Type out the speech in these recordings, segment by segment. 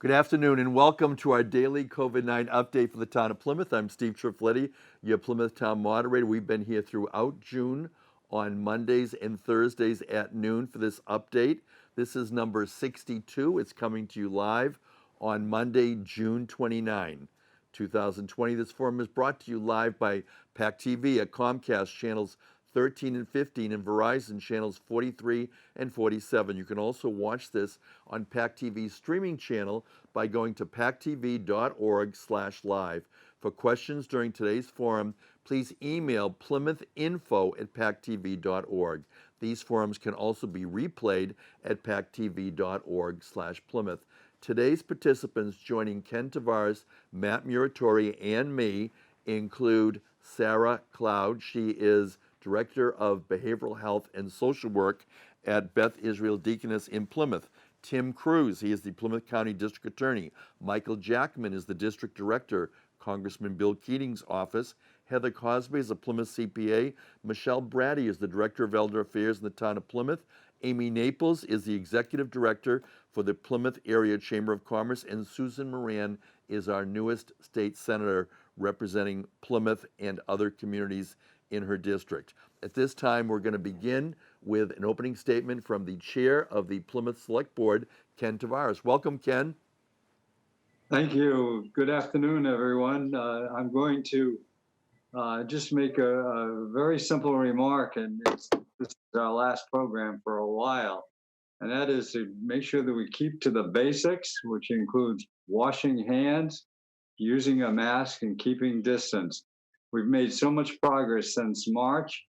Good afternoon and welcome to our daily COVID-19 update for the town of Plymouth. I'm Steve Triffletti, your Plymouth Town Moderator. We've been here throughout June on Mondays and Thursdays at noon for this update. This is number 62. It's coming to you live on Monday, June 29, 2020. This forum is brought to you live by PAC TV at Comcast channels 13 and 15 and Verizon channels 43 and 47. You can also watch this on PAC TV's streaming channel by going to pactv.org/live. For questions during today's forum, please email plymouthinfo@pactv.org. These forums can also be replayed at pactv.org/Plymouth. Today's participants joining Ken Tavares, Matt Muratore, and me include Sarah Cloud. She is Director of Behavioral Health and Social Work at Beth Israel Deaconess in Plymouth. Tim Cruz, he is the Plymouth County District Attorney. Michael Jackman is the District Director, Congressman Bill Keating's office. Heather Cozby is a Plymouth CPA. Michelle Bratti is the Director of Elder Affairs in the town of Plymouth. Amy Naples is the Executive Director for the Plymouth Area Chamber of Commerce. And Susan Moran is our newest state senator representing Plymouth and other communities in her district. At this time, we're going to begin with an opening statement from the chair of the Plymouth Select Board, Ken Tavares. Welcome, Ken. Thank you. Good afternoon, everyone. I'm going to just make a very simple remark, and this is our last program for a while, and that is to make sure that we keep to the basics, which includes washing hands, using a mask, and keeping distance. We've made so much progress since March,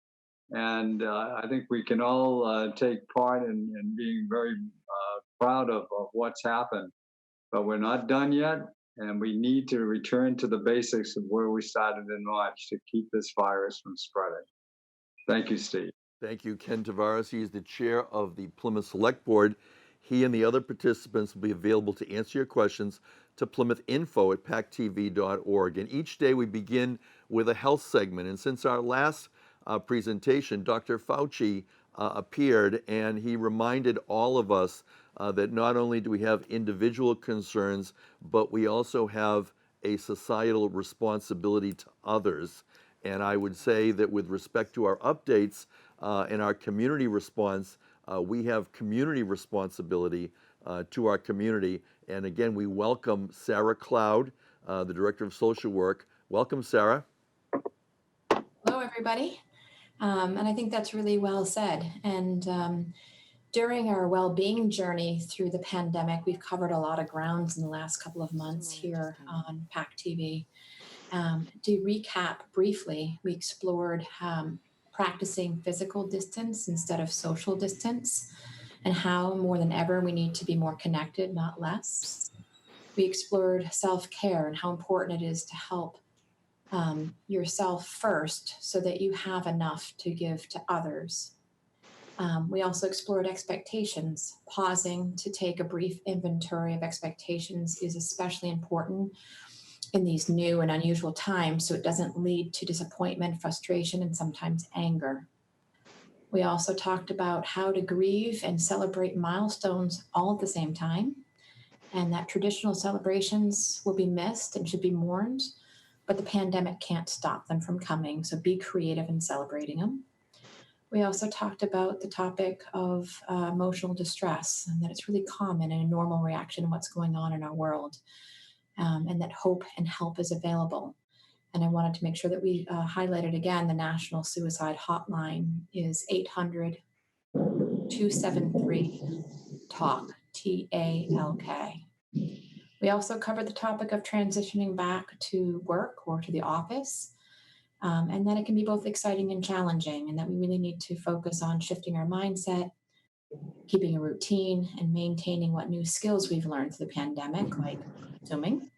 and I think we can all take part in being very proud of what's happened. But we're not done yet, and we need to return to the basics of where we started in March to keep this virus from spreading. Thank you, Steve. Thank you, Ken Tavares. He is the chair of the Plymouth Select Board. He and the other participants will be available to answer your questions to plymouthinfo@pactv.org. And each day we begin with a health segment. And since our last presentation, Dr. Fauci appeared, and he reminded all of us that not only do we have individual concerns, but we also have a societal responsibility to others. And I would say that with respect to our updates and our community response, we have community responsibility to our community. And again, we welcome Sarah Cloud, the Director of Social Work. Welcome, Sarah. Hello, everybody. And I think that's really well said. And during our well-being journey through the pandemic, we've covered a lot of grounds in the last couple of months here on PAC TV. To recap briefly, we explored practicing physical distance instead of social distance, and how more than ever we need to be more connected, not less. We explored self-care and how important it is to help yourself first so that you have enough to give to others. We also explored expectations. Pausing to take a brief inventory of expectations is especially important in these new and unusual times, so it doesn't lead to disappointment, frustration, and sometimes anger. We also talked about how to grieve and celebrate milestones all at the same time, and that traditional celebrations will be missed and should be mourned, but the pandemic can't stop them from coming, so be creative in celebrating them. We also talked about the topic of emotional distress, and that it's really common and a normal reaction to what's going on in our world. And that hope and help is available. And I wanted to make sure that we highlighted again the National Suicide Hotline is 800-273-TALK, TALK. We also covered the topic of transitioning back to work or to the office, and that it can be both exciting and challenging, and that we really need to focus on shifting our mindset, keeping a routine, and maintaining what new skills we've learned through the pandemic, like Zooming.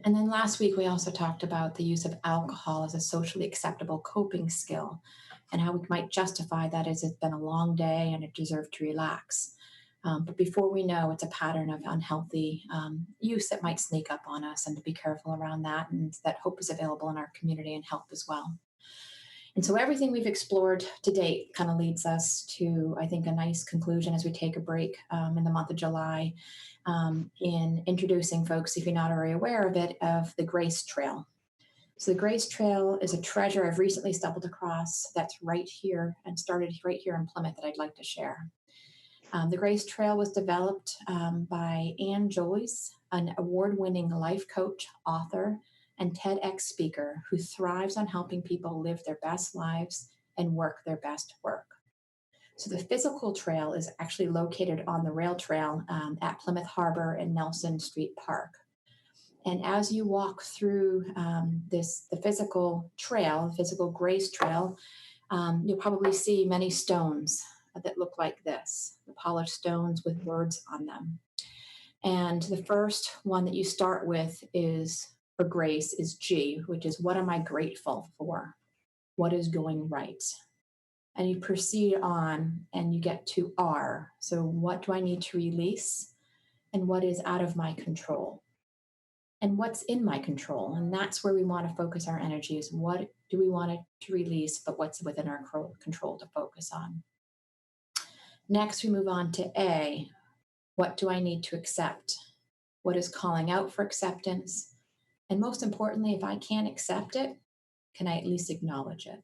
And then last week, we also talked about the use of alcohol as a socially acceptable coping skill and how we might justify that as it's been a long day and it deserved to relax. But before we know, it's a pattern of unhealthy use that might sneak up on us, and to be careful around that, and that hope is available in our community and help as well. And so everything we've explored to date kind of leads us to, I think, a nice conclusion as we take a break in the month of July in introducing folks, if you're not already aware of it, of the Grace Trail. So the Grace Trail is a treasure I've recently stumbled across that's right here and started right here in Plymouth that I'd like to share. The Grace Trail was developed by Ann Joyce, an award-winning life coach, author, and TEDx speaker who thrives on helping people live their best lives and work their best work. So the physical trail is actually located on the rail trail at Plymouth Harbor and Nelson Street Park. And as you walk through the physical trail, the physical Grace Trail, you'll probably see many stones that look like this, the polished stones with words on them. And the first one that you start with is, for grace, is G, which is what am I grateful for? What is going right? And you proceed on and you get to R. So what do I need to release? And what is out of my control? And what's in my control? And that's where we want to focus our energies. What do we want to release, but what's within our control to focus on? Next, we move on to A. What do I need to accept? What is calling out for acceptance? And most importantly, if I can't accept it, can I at least acknowledge it?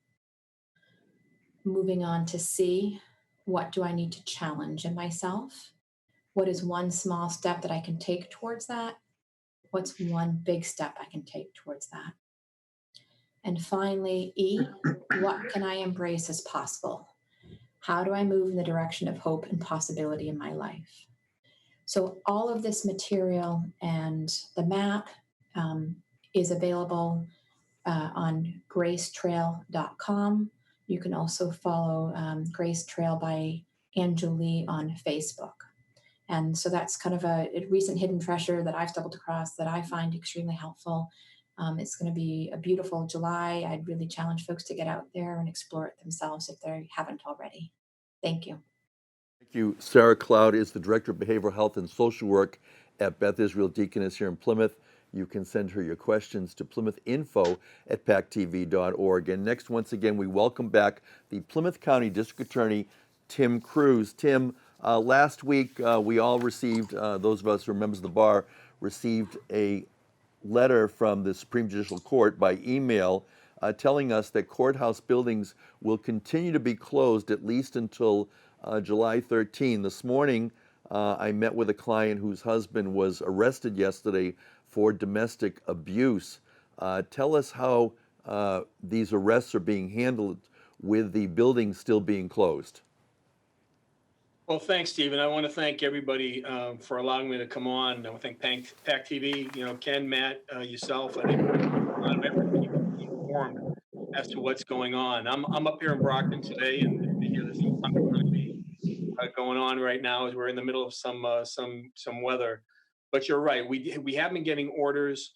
Moving on to C. What do I need to challenge in myself? What is one small step that I can take towards that? What's one big step I can take towards that? And finally, E. What can I embrace as possible? How do I move in the direction of hope and possibility in my life? So all of this material and the map is available on gracetrail.com. You can also follow Grace Trail by Angelie on Facebook. And so that's kind of a recent hidden treasure that I've stumbled across that I find extremely helpful. It's going to be a beautiful July. I'd really challenge folks to get out there and explore it themselves if they haven't already. Thank you. Thank you. Sarah Cloud is the Director of Behavioral Health and Social Work at Beth Israel Deaconess here in Plymouth. You can send her your questions to plymouthinfo@pactv.org. And next, once again, we welcome back the Plymouth County District Attorney, Tim Cruz. Tim, last week we all received, those of us who are members of the bar, received a letter from the Supreme Judicial Court by email telling us that courthouse buildings will continue to be closed at least until July 13. This morning, I met with a client whose husband was arrested yesterday for domestic abuse. Tell us how these arrests are being handled with the building still being closed. Well, thanks, Stephen. I want to thank everybody for allowing me to come on. I want to thank PAC TV, Ken, Matt, yourself. I think a lot of everybody to be informed as to what's going on. I'm up here in Brockton today, and there's some thunder going to be going on right now as we're in the middle of some weather. But you're right. We have been getting orders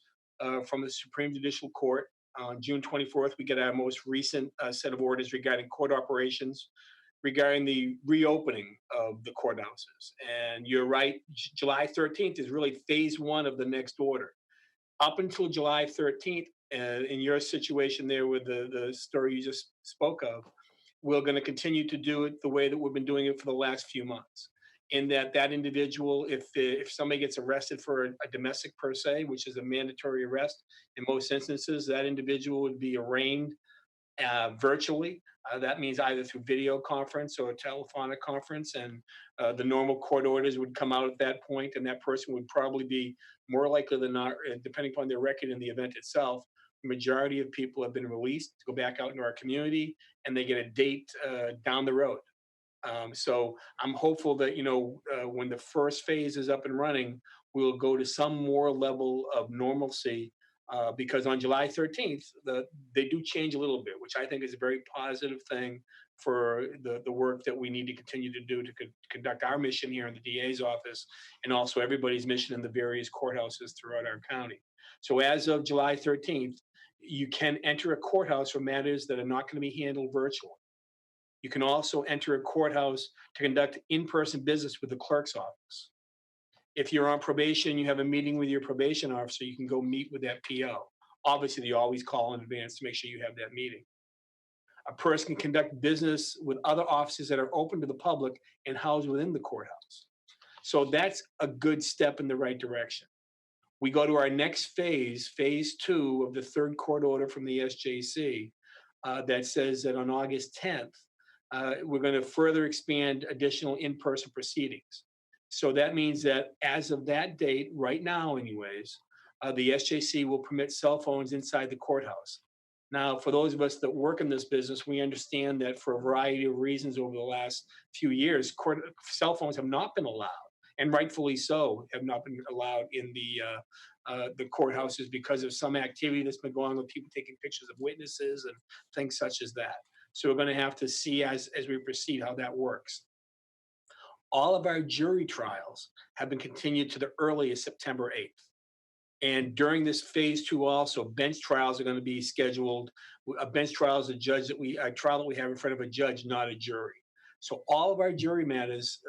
from the Supreme Judicial Court. On June 24th, we get our most recent set of orders regarding court operations, regarding the reopening of the courthouses. And you're right, July 13th is really phase one of the next order. Up until July 13th, in your situation there with the story you just spoke of, we're going to continue to do it the way that we've been doing it for the last few months. In that individual, if somebody gets arrested for a domestic per se, which is a mandatory arrest, in most instances, that individual would be arraigned virtually. That means either through video conference or telephonic conference, and the normal court orders would come out at that point, and that person would probably be more likely than not, depending upon their record in the event itself. The majority of people have been released to go back out into our community, and they get a date down the road. So I'm hopeful that, when the first phase is up and running, we'll go to some more level of normalcy, because on July 13th, they do change a little bit, which I think is a very positive thing for the work that we need to continue to do to conduct our mission here in the DA's office, and also everybody's mission in the various courthouses throughout our county. So as of July 13th, you can enter a courthouse for matters that are not going to be handled virtually. You can also enter a courthouse to conduct in-person business with the clerk's office. If you're on probation, you have a meeting with your probation officer, you can go meet with that PO. Obviously, you always call in advance to make sure you have that meeting. A person can conduct business with other offices that are open to the public and housed within the courthouse. So that's a good step in the right direction. We go to our next phase, phase 2 of the third court order from the SJC, that says that on August 10th, we're going to further expand additional in-person proceedings. So that means that as of that date, right now anyways, the SJC will permit cell phones inside the courthouse. Now, for those of us that work in this business, we understand that for a variety of reasons over the last few years, cell phones have not been allowed, and rightfully so, have not been allowed in the courthouses because of some activity that's been going on with people taking pictures of witnesses and things such as that. So we're going to have to see as we proceed how that works. All of our jury trials have been continued to the earliest September 8th. And during this phase 2 also, bench trials are going to be scheduled. A bench trial is a trial that we have in front of a judge, not a jury. So all of our jury matters,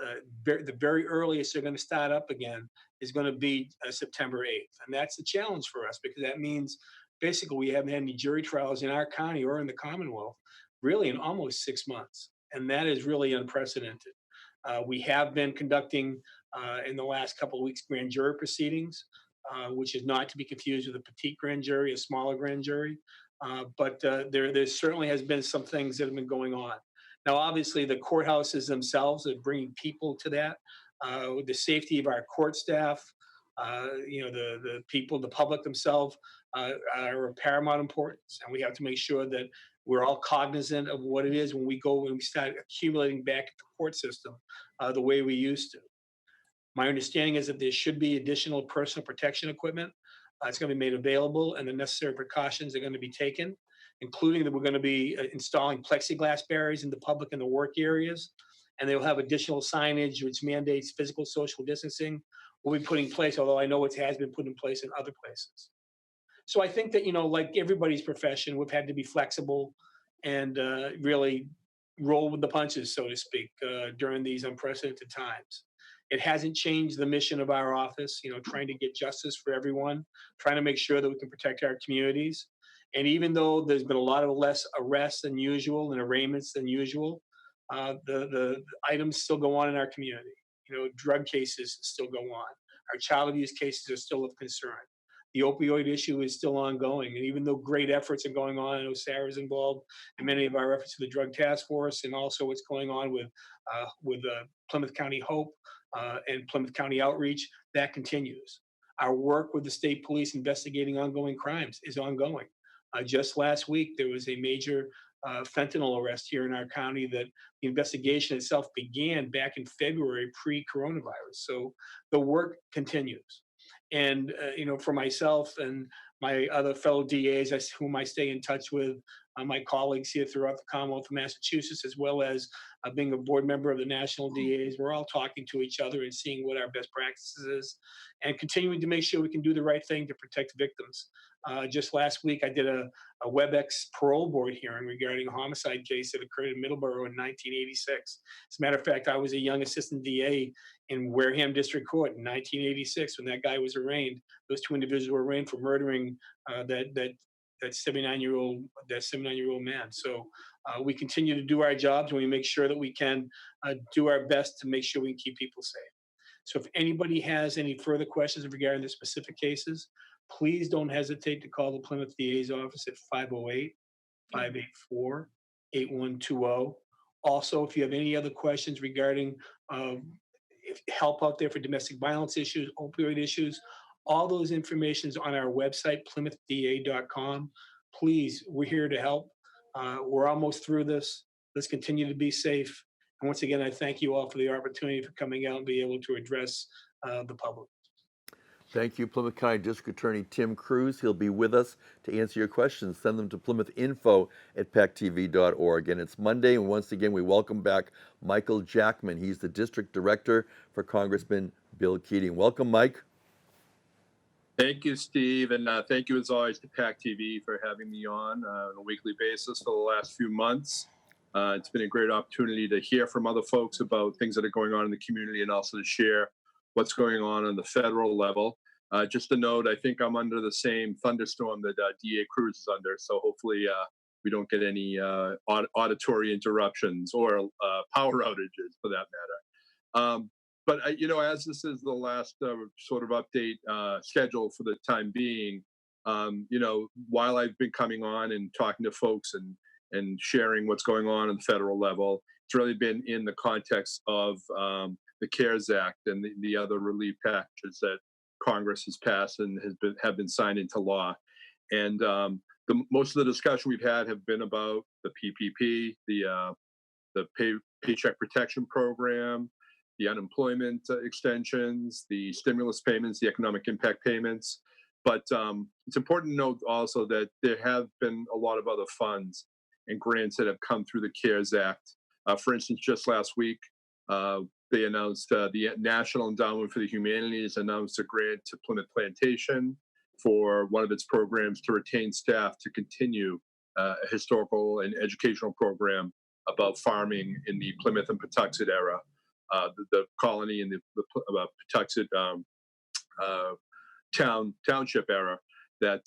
the very earliest they're going to start up again is going to be September 8th. And that's a challenge for us because that means basically we haven't had any jury trials in our county or in the Commonwealth really in almost 6 months. And that is really unprecedented. We have been conducting in the last couple of weeks grand jury proceedings, which is not to be confused with a petite grand jury, a smaller grand jury. But there certainly has been some things that have been going on. Now, obviously, the courthouses themselves are bringing people to that. The safety of our court staff, the people, the public themselves are of paramount importance. And we have to make sure that we're all cognizant of what it is when we start accumulating back at the court system the way we used to. My understanding is that there should be additional personal protection equipment. It's going to be made available and the necessary precautions are going to be taken, including that we're going to be installing plexiglass barriers in the public and the work areas. And they'll have additional signage which mandates physical social distancing will be put in place, although I know it has been put in place in other places. So I think that, like everybody's profession, we've had to be flexible and really roll with the punches, so to speak, during these unprecedented times. It hasn't changed the mission of our office, trying to get justice for everyone, trying to make sure that we can protect our communities. And even though there's been a lot of less arrests than usual and arraignments than usual, the items still go on in our community. Drug cases still go on. Our child abuse cases are still of concern. The opioid issue is still ongoing. And even though great efforts are going on, I know Sarah's involved in many of our efforts with the Drug Task Force and also what's going on with Plymouth County Hope and Plymouth County Outreach, that continues. Our work with the state police investigating ongoing crimes is ongoing. Just last week, there was a major fentanyl arrest here in our county that the investigation itself began back in February pre-coronavirus. So the work continues. And, for myself and my other fellow DAs whom I stay in touch with, my colleagues here throughout the Commonwealth of Massachusetts, as well as being a board member of the National DAs, we're all talking to each other and seeing what our best practices is and continuing to make sure we can do the right thing to protect victims. Just last week, I did a WebEx parole board hearing regarding a homicide case that occurred in Middleborough in 1986. As a matter of fact, I was a young assistant DA in Wareham District Court in 1986 when that guy was arraigned. Those two individuals were arraigned for murdering that 79-year-old man. So we continue to do our jobs and we make sure that we can do our best to make sure we can keep people safe. So if anybody has any further questions regarding the specific cases, please don't hesitate to call the Plymouth DA's office at 508-584-8120. Also, if you have any other questions regarding help out there for domestic violence issues, opioid issues, all those information is on our website, PlymouthDA.com. Please, we're here to help. We're almost through this. Let's continue to be safe. And once again, I thank you all for the opportunity for coming out and be able to address the public. Thank you, Plymouth County District Attorney Tim Cruz. He'll be with us to answer your questions. Send them to PlymouthInfo@PacTV.org. And it's Monday, and once again, we welcome back Michael Jackman. He's the District Director for Congressman Bill Keating. Welcome, Mike. Thank you, Steve, and thank you as always to PAC TV for having me on a weekly basis for the last few months. It's been a great opportunity to hear from other folks about things that are going on in the community and also to share what's going on the federal level. Just a note, I think I'm under the same thunderstorm that DA Cruz is under, so hopefully we don't get any auditory interruptions or power outages for that matter. But as this is the last sort of update schedule for the time being, while I've been coming on and talking to folks and sharing what's going on the federal level, it's really been in the context of the CARES Act and the other relief packages that Congress has passed and have been signed into law. And most of the discussion we've had have been about the PPP, the Paycheck Protection Program, the unemployment extensions, the stimulus payments, the economic impact payments. But it's important to note also that there have been a lot of other funds and grants that have come through the CARES Act. For instance, just last week, they announced the National Endowment for the Humanities announced a grant to Plymouth Plantation for one of its programs to retain staff to continue a historical and educational program about farming in the Plymouth and Patuxent era, the colony and the Patuxent township era that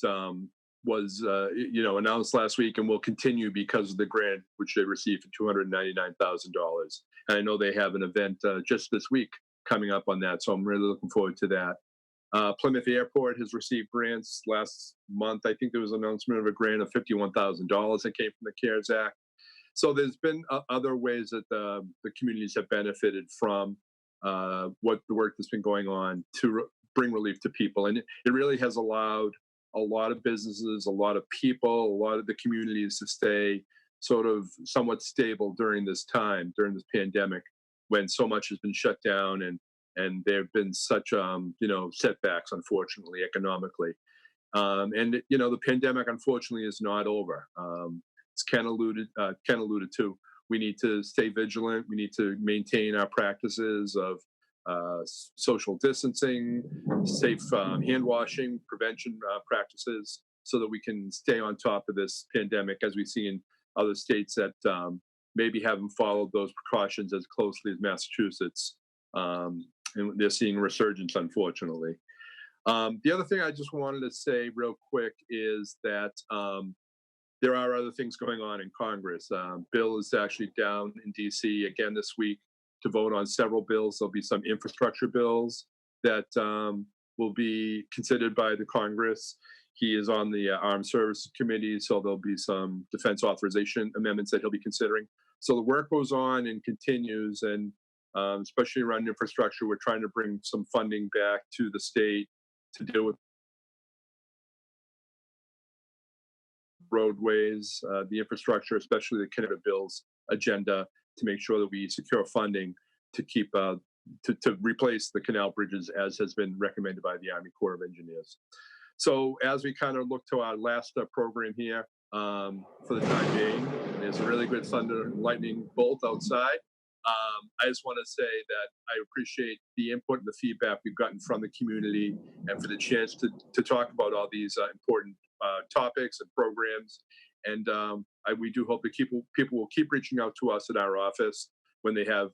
was announced last week and will continue because of the grant which they received for $299,000. And I know they have an event just this week coming up on that, so I'm really looking forward to that. Plymouth Airport has received grants last month. I think there was an announcement of a grant of $51,000 that came from the CARES Act. So there's been other ways that the communities have benefited from what the work that's been going on to bring relief to people. And it really has allowed a lot of businesses, a lot of people, a lot of the communities to stay sort of somewhat stable during this time, during this pandemic, when so much has been shut down and there have been such setbacks, unfortunately, economically. And the pandemic, unfortunately, is not over. As Ken alluded to, we need to stay vigilant. We need to maintain our practices of social distancing, safe hand washing, prevention practices, so that we can stay on top of this pandemic, as we see in other states that maybe haven't followed those precautions as closely as Massachusetts. And they're seeing a resurgence, unfortunately. The other thing I just wanted to say real quick is that there are other things going on in Congress. Bill is actually down in DC again this week to vote on several bills. There'll be some infrastructure bills that will be considered by the Congress. He is on the Armed Services Committee, so there'll be some defense authorization amendments that he'll be considering. So the work goes on and continues, and especially around infrastructure, we're trying to bring some funding back to the state to deal with roadways, the infrastructure, especially the Canada Bills agenda, to make sure that we secure funding to keep to replace the canal bridges as has been recommended by the Army Corps of Engineers. So as we kind of look to our last program here, for the time being, there's a really good thunder and lightning bolt outside. I just want to say that I appreciate the input and the feedback we've gotten from the community, and for the chance to talk about all these important topics and programs. And we do hope that people will keep reaching out to us at our office when they have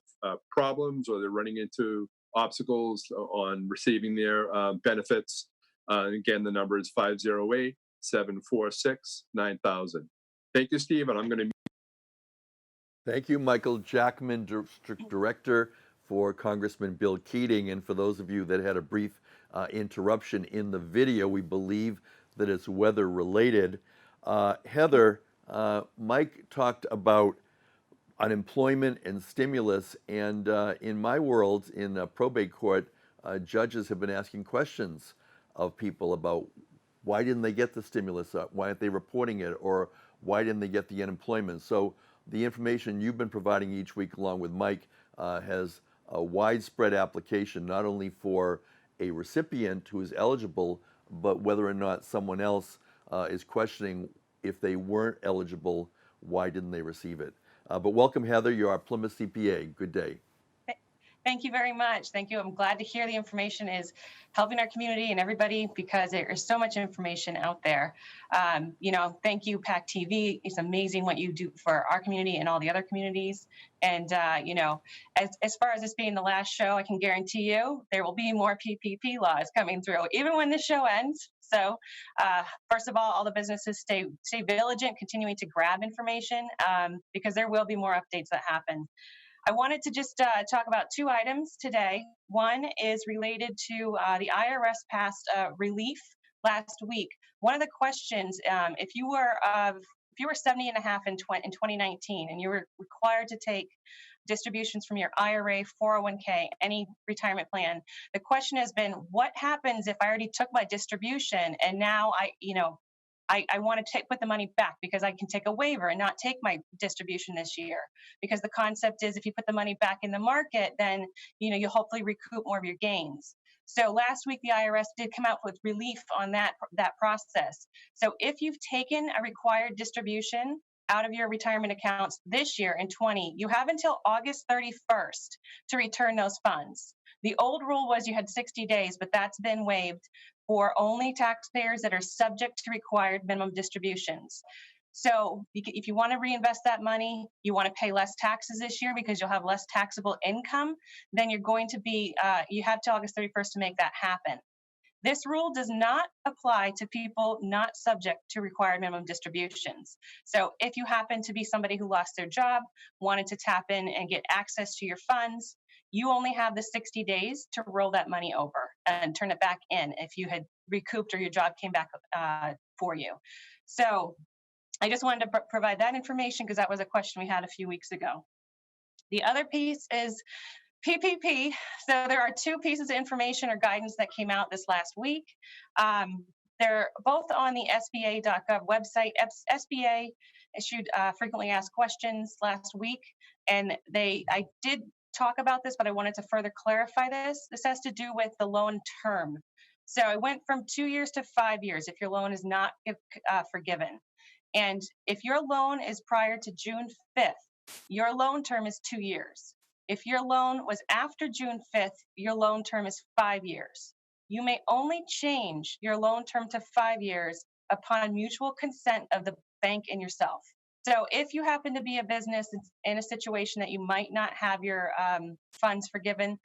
problems or they're running into obstacles on receiving their benefits. Again, the number is 508-746-9000. Thank you, Steve, and I'm going to. Thank you, Michael Jackman, District Director for Congressman Bill Keating. And for those of you that had a brief interruption in the video, we believe that it's weather related. Heather, Mike talked about unemployment and stimulus, and in my world, in probate court, judges have been asking questions of people about why didn't they get the stimulus, why aren't they reporting it, or why didn't they get the unemployment. So the information you've been providing each week along with Mike has a widespread application, not only for a recipient who is eligible, but whether or not someone else is questioning if they weren't eligible, why didn't they receive it? But welcome, Heather. You're our Plymouth CPA. Good day. Thank you very much. Thank you. I'm glad to hear the information is helping our community and everybody because there is so much information out there. Thank you, PAC TV. It's amazing what you do for our community and all the other communities. And, as far as this being the last show, I can guarantee you there will be more PPP laws coming through, even when the show ends. So, first of all the businesses stay vigilant, continuing to grab information because there will be more updates that happen. I wanted to just talk about two items today. One is related to the IRS passed relief last week. One of the questions, if you were 70 and a half in 2019 and you were required to take distributions from your IRA, 401k, any retirement plan, the question has been, what happens if I already took my distribution and now I want to put the money back because I can take a waiver and not take my distribution this year. Because the concept is if you put the money back in the market, then you'll hopefully recoup more of your gains. So last week, the IRS did come out with relief on that process. So if you've taken a required distribution out of your retirement accounts this year in 20, you have until August 31st to return those funds. The old rule was you had 60 days, but that's been waived for only taxpayers that are subject to required minimum distributions. So if you want to reinvest that money, you want to pay less taxes this year because you'll have less taxable income, then you're going to be, you have till August 31st to make that happen. This rule does not apply to people not subject to required minimum distributions. So if you happen to be somebody who lost their job, wanted to tap in and get access to your funds, you only have the 60 days to roll that money over and turn it back in if you had recouped or your job came back for you. So I just wanted to provide that information because that was a question we had a few weeks ago. The other piece is PPP. So there are two pieces of information or guidance that came out this last week. They're both on the SBA.gov website. SBA issued frequently asked questions last week, and I did talk about this, but I wanted to further clarify this. This has to do with the loan term. So it went from 2 years to 5 years if your loan is not forgiven. And if your loan is prior to June 5th, your loan term is 2 years. If your loan was after June 5th, your loan term is 5 years. You may only change your loan term to 5 years upon mutual consent of the bank and yourself. So if you happen to be a business in a situation that you might not have your funds forgiven,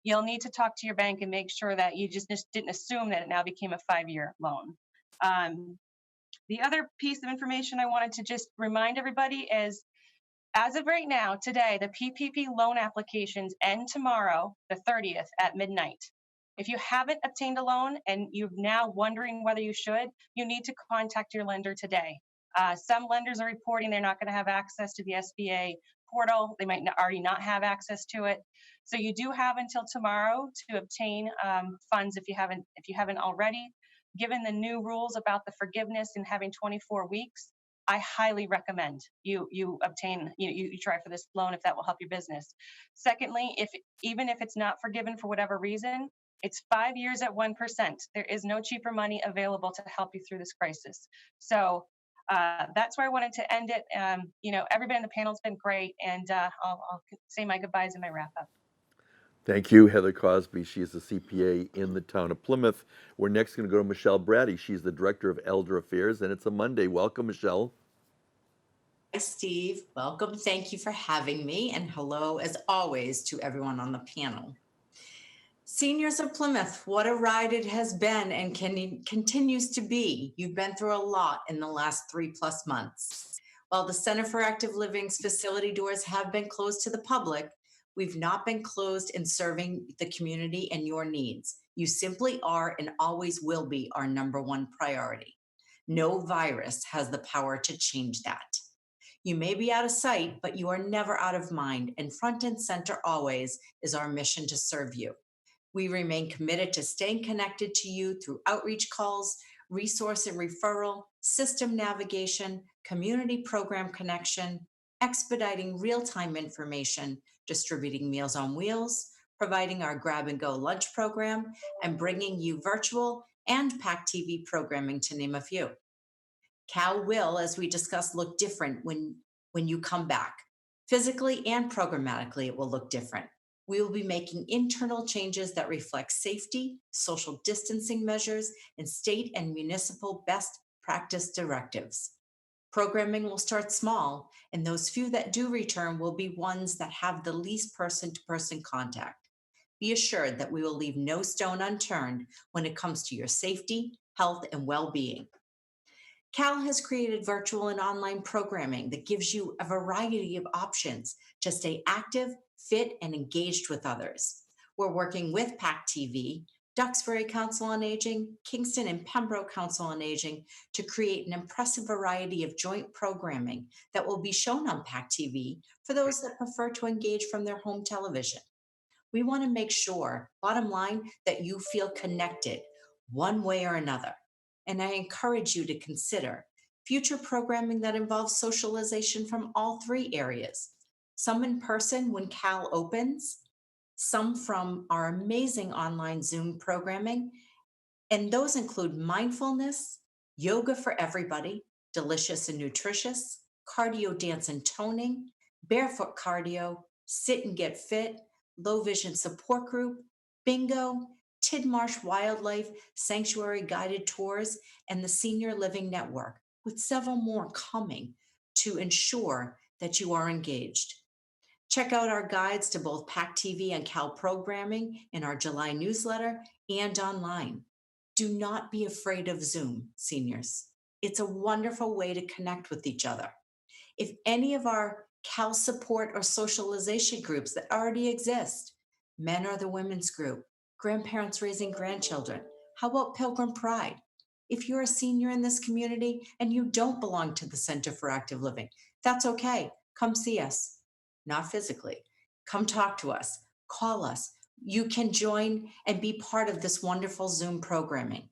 you'll need to talk to your bank and make sure that you just didn't assume that it now became a 5-year loan. The other piece of information I wanted to just remind everybody is, as of right now, today, the PPP loan applications end tomorrow, the 30th at midnight. If you haven't obtained a loan and you're now wondering whether you should, you need to contact your lender today. Some lenders are reporting they're not going to have access to the SBA portal. They might already not have access to it. So you do have until tomorrow to obtain funds if you haven't already. Given the new rules about the forgiveness and having 24 weeks, I highly recommend you obtain, you try for this loan if that will help your business. Secondly, even if it's not forgiven for whatever reason, it's 5 years at 1%. There is no cheaper money available to help you through this crisis. So that's where I wanted to end it. Everybody on the panel has been great, and I'll say my goodbyes in my wrap up. Thank you, Heather Cozby. She is a CPA in the town of Plymouth. We're next going to go to Michelle Bratti. She's the Director of Elder Affairs, and it's a Monday. Welcome, Michelle. Hi, Steve. Welcome. Thank you for having me. And hello, as always, to everyone on the panel. Seniors of Plymouth, what a ride it has been and continues to be. You've been through a lot in the last 3+ months. While the Center for Active Living's facility doors have been closed to the public, we've not been closed in serving the community and your needs. You simply are and always will be our #1 priority. No virus has the power to change that. You may be out of sight, but you are never out of mind, and front and center always is our mission to serve you. We remain committed to staying connected to you through outreach calls, resource and referral, system navigation, community program connection, expediting real-time information, distributing Meals on Wheels, providing our grab-and-go lunch program, and bringing you virtual and PAC TV programming, to name a few. Cal will, as we discussed, look different when you come back. Physically and programmatically, it will look different. We will be making internal changes that reflect safety, social distancing measures, and state and municipal best practice directives. Programming will start small, and those few that do return will be ones that have the least person-to-person contact. Be assured that we will leave no stone unturned when it comes to your safety, health, and well-being. Cal has created virtual and online programming that gives you a variety of options to stay active, fit, and engaged with others. We're working with PAC TV, Duxbury Council on Aging, Kingston and Pembroke Council on Aging to create an impressive variety of joint programming that will be shown on PAC TV for those that prefer to engage from their home television. We want to make sure, bottom line, that you feel connected one way or another. And I encourage you to consider future programming that involves socialization from all three areas. Some in person when Cal opens, some from our amazing online Zoom programming, and those include mindfulness, yoga for everybody, delicious and nutritious, cardio, dance and toning, barefoot cardio, sit and get fit, low vision support group, bingo, Tidmarsh Wildlife Sanctuary guided tours, and the Senior Living Network, with several more coming to ensure that you are engaged. Check out our guides to both PAC TV and Cal programming in our July newsletter and online. Do not be afraid of Zoom, seniors. It's a wonderful way to connect with each other. If any of our Cal support or socialization groups that already exist, Men Are the Women's Group, Grandparents Raising Grandchildren, how about Pilgrim Pride? If you're a senior in this community and you don't belong to the Center for Active Living, that's okay. Come see us. Not physically. Come talk to us. Call us. You can join and be part of this wonderful Zoom programming.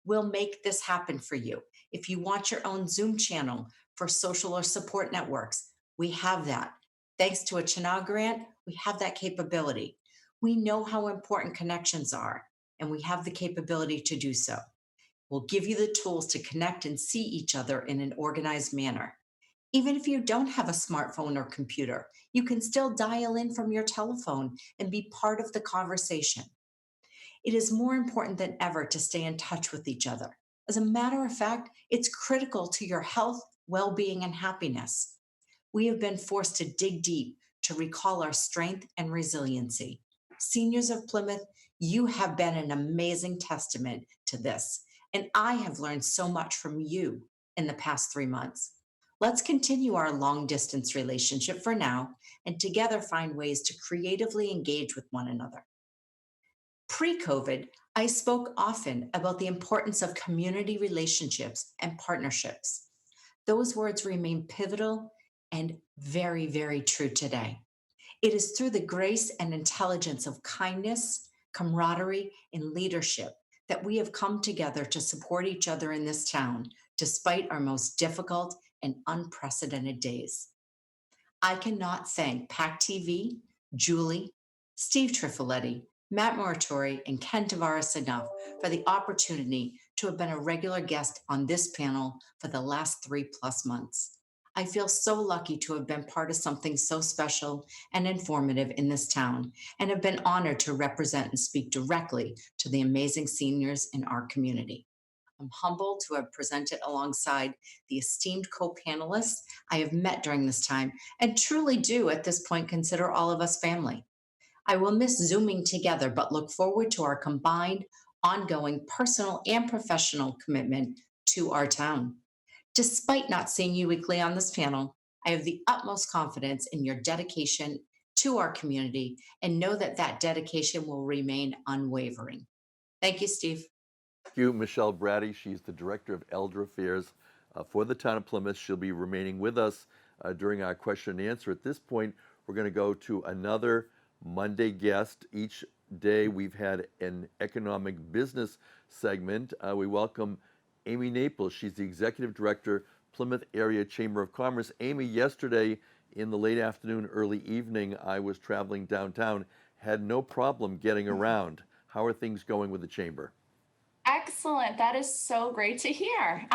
We'll make this happen for you. If you want your own Zoom channel for social or support networks, we have that. Thanks to a Chenal grant, we have that capability. We know how important connections are, and we have the capability to do so. We'll give you the tools to connect and see each other in an organized manner. Even if you don't have a smartphone or computer, you can still dial in from your telephone and be part of the conversation. It is more important than ever to stay in touch with each other. As a matter of fact, it's critical to your health, well-being, and happiness. We have been forced to dig deep to recall our strength and resiliency. Seniors of Plymouth, you have been an amazing testament to this, and I have learned so much from you in the past 3 months. Let's continue our long-distance relationship for now and together find ways to creatively engage with one another. Pre-COVID, I spoke often about the importance of community relationships and partnerships. Those words remain pivotal and very, very true today. It is through the grace and intelligence of kindness, camaraderie, and leadership that we have come together to support each other in this town, despite our most difficult and unprecedented days. I cannot thank PAC TV, Julie, Steve Triffletti, Matt Muratore, and Ken Tavares enough for the opportunity to have been a regular guest on this panel for the last 3+ months. I feel so lucky to have been part of something so special and informative in this town, and have been honored to represent and speak directly to the amazing seniors in our community. I'm humbled to have presented alongside the esteemed co-panelists I have met during this time, and truly do at this point consider all of us family. I will miss Zooming together, but look forward to our combined, ongoing personal and professional commitment to our town. Despite not seeing you weekly on this panel, I have the utmost confidence in your dedication to our community and know that that dedication will remain unwavering. Thank you, Steve. Thank you, Michelle Bratti. She's the Director of Elder Affairs for the town of Plymouth. She'll be remaining with us during our question and answer. At this point, we're going to go to another Monday guest. Each day we've had an economic business segment. We welcome Amy Naples. She's the Executive Director, Plymouth Area Chamber of Commerce. Amy, yesterday in the late afternoon, early evening, I was traveling downtown, had no problem getting around. How are things going with the chamber? Excellent. That is so great to hear.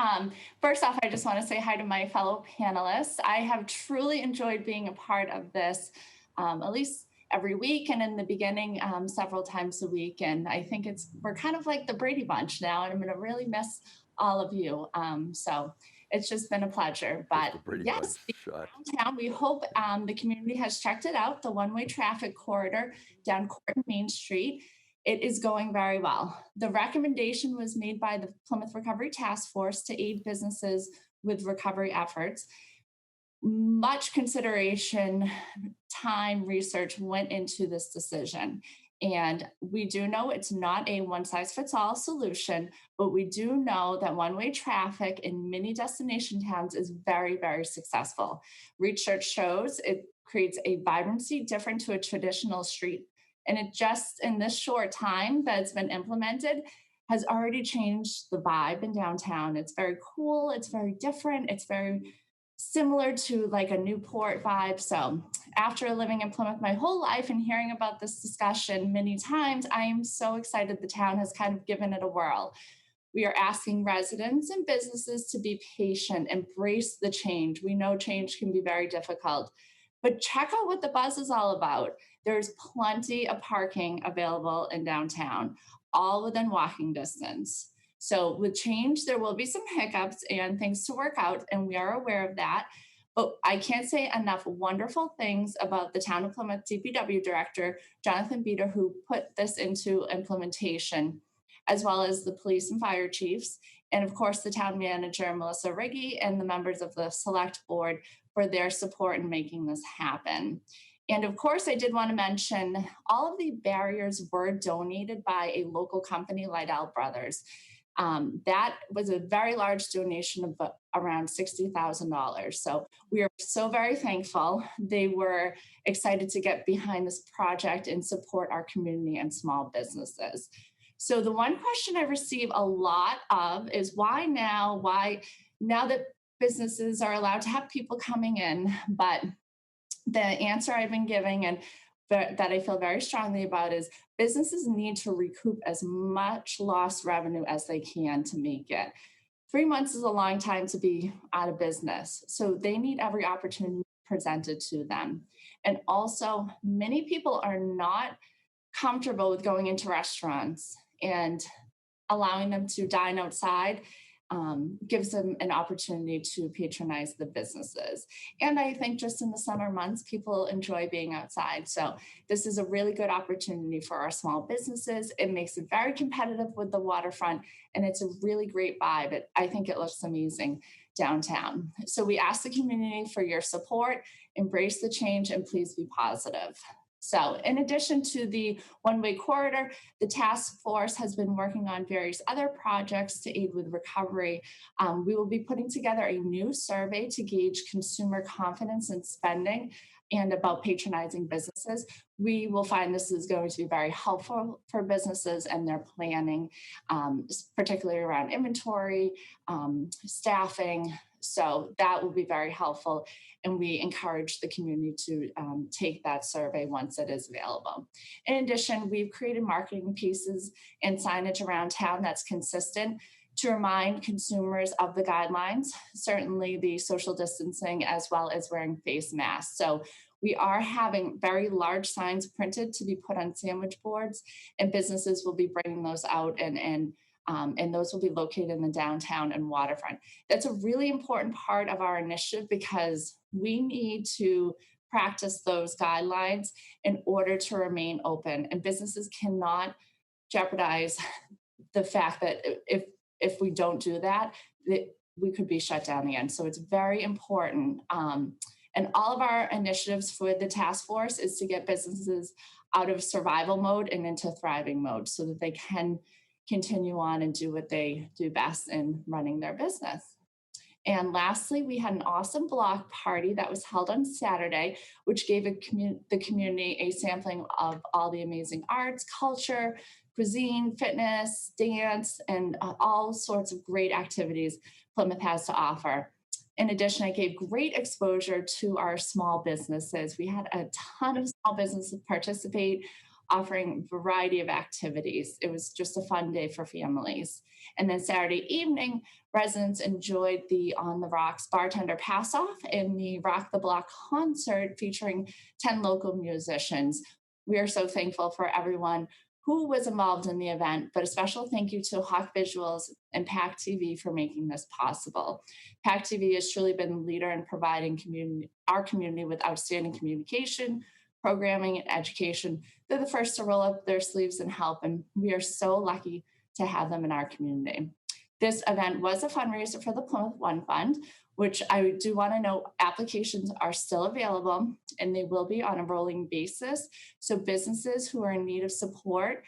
First off, I just want to say hi to my fellow panelists. I have truly enjoyed being a part of this, at least every week, and in the beginning, several times a week. And I think we're kind of like the Brady Bunch now, and I'm going to really miss all of you. So it's just been a pleasure. But The Brady yes, Bunch shot. downtown, we hope the community has checked it out, the one-way traffic corridor down Court and Main Street. It is going very well. The recommendation was made by the Plymouth Recovery Task Force to aid businesses with recovery efforts. Much consideration, time, research went into this decision. And we do know it's not a one-size-fits-all solution, but we do know that one-way traffic in many destination towns is very, very successful. Research shows it creates a vibrancy different to a traditional street. And it just, in this short time that it's been implemented, has already changed the vibe in downtown. It's very cool, it's very different, it's very similar to like a Newport vibe. So after living in Plymouth my whole life and hearing about this discussion many times, I am so excited the town has kind of given it a whirl. We are asking residents and businesses to be patient, embrace the change. We know change can be very difficult, but check out what the buzz is all about. There's plenty of parking available in downtown, all within walking distance. So with change, there will be some hiccups and things to work out, and we are aware of that. But I can't say enough wonderful things about the Town of Plymouth DPW Director, Jonathan Beater, who put this into implementation, as well as the police and fire chiefs, and of course the town manager, Melissa Riggi, and the members of the select board for their support in making this happen. And of course, I did want to mention all of the barriers were donated by a local company, Liddell Brothers. That was a very large donation of around $60,000. So we are so very thankful. They were excited to get behind this project and support our community and small businesses. So the one question I receive a lot of is why now? Why now that businesses are allowed to have people coming in? But the answer I've been giving and that I feel very strongly about is businesses need to recoup as much lost revenue as they can to make it. 3 months is a long time to be out of business. So they need every opportunity presented to them. And also, many people are not comfortable with going into restaurants, and allowing them to dine outside gives them an opportunity to patronize the businesses. And I think just in the summer months, people enjoy being outside. So this is a really good opportunity for our small businesses. It makes it very competitive with the waterfront, and it's a really great vibe. I think it looks amazing downtown. So we ask the community for your support, embrace the change, and please be positive. So in addition to the one-way corridor, the task force has been working on various other projects to aid with recovery. We will be putting together a new survey to gauge consumer confidence in spending and about patronizing businesses. We will find this is going to be very helpful for businesses and their planning, particularly around inventory, staffing. So that will be very helpful. And we encourage the community to take that survey once it is available. In addition, we've created marketing pieces and signage around town that's consistent to remind consumers of the guidelines, certainly the social distancing, as well as wearing face masks. So we are having very large signs printed to be put on sandwich boards, and businesses will be bringing those out, and those will be located in the downtown and waterfront. That's a really important part of our initiative because we need to practice those guidelines in order to remain open, and businesses cannot jeopardize the fact that if we don't do that, we could be shut down again. So it's very important. And all of our initiatives for the task force is to get businesses out of survival mode and into thriving mode so that they can continue on and do what they do best in running their business. And lastly, we had an awesome block party that was held on Saturday, which gave the community a sampling of all the amazing arts, culture, cuisine, fitness, dance, and all sorts of great activities Plymouth has to offer. In addition, I gave great exposure to our small businesses. We had a ton of small businesses participate, offering a variety of activities. It was just a fun day for families. And then Saturday evening, residents enjoyed the On the Rocks bartender pass off and the Rock the Block concert featuring 10 local musicians. We are so thankful for everyone who was involved in the event, but a special thank you to Hawk Visuals and PAC TV for making this possible. PAC TV has truly been the leader in providing our community with outstanding communication, programming, and education. They're the first to roll up their sleeves and help, and we are so lucky to have them in our community. This event was a fundraiser for the Plymouth One Fund, which I do want to note applications are still available and they will be on a rolling basis. So businesses who are in need of support,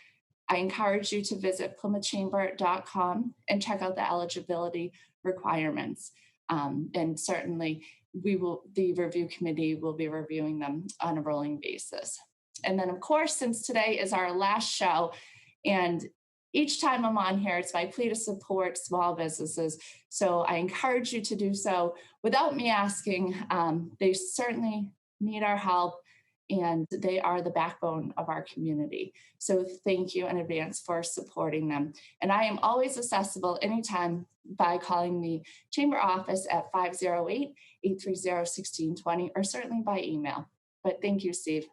I encourage you to visit plymouthchamber.com and check out the eligibility requirements. And certainly the review committee will be reviewing them on a rolling basis. And then of course, since today is our last show, and each time I'm on here, it's my plea to support small businesses. So I encourage you to do so without me asking. They certainly need our help and they are the backbone of our community. So thank you in advance for supporting them. And I am always accessible anytime by calling the Chamber office at 508-830-1620 or certainly by email. But thank you, Steve.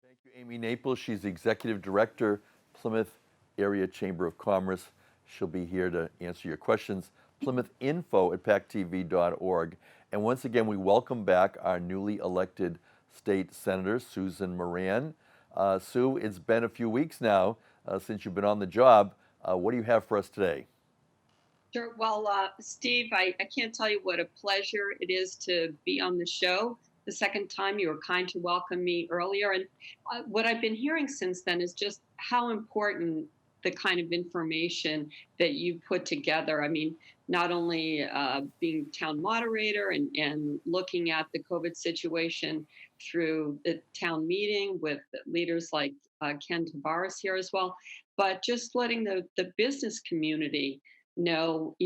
Thank you, Amy Naples. She's the Executive Director, Plymouth Area Chamber of Commerce. She'll be here to answer your questions. PlymouthInfo@pactv.org. And once again, we welcome back our newly elected state senator, Susan Moran. Sue, it's been a few weeks now since you've been on the job. What do you have for us today? Sure. Well, Steve, I can't tell you what a pleasure it is to be on the show. The second time you were kind to welcome me earlier. And what I've been hearing since then is just how important the kind of information that you put together. I mean, not only being town moderator and looking at the COVID situation through the town meeting with leaders like Ken Tavares here as well, but just letting the business community know,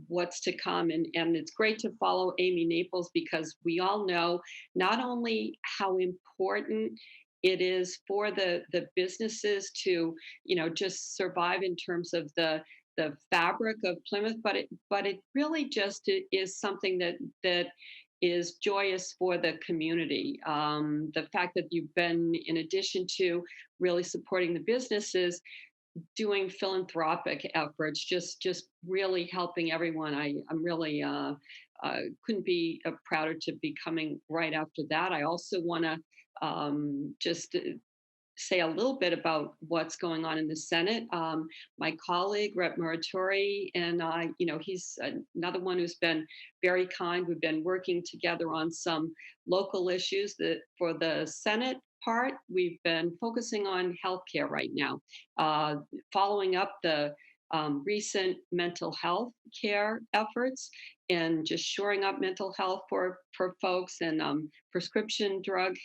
what's to come. And it's great to follow Amy Naples because we all know not only how important it is for the businesses to, just survive in terms of the fabric of Plymouth, but it really just is something that is joyous for the community. The fact that you've been, in addition to really supporting the businesses, doing philanthropic efforts, just really helping everyone. I'm really couldn't be prouder to be coming right after that. I also want to just say a little bit about what's going on in the Senate. My colleague, Rep. Muratore, and I, he's another one who's been very kind. We've been working together on some local issues that for the Senate part, we've been focusing on healthcare right now, following up the recent mental health care efforts and just shoring up mental health for folks and prescription drug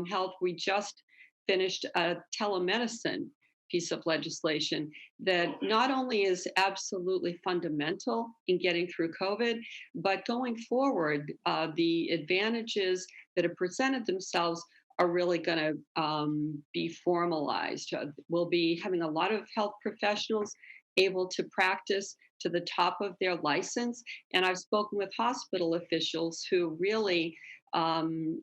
health. We just finished a telemedicine piece of legislation that not only is absolutely fundamental in getting through COVID, but going forward, the advantages that have presented themselves are really going to be formalized. We'll be having a lot of health professionals able to practice to the top of their license. And I've spoken with hospital officials who really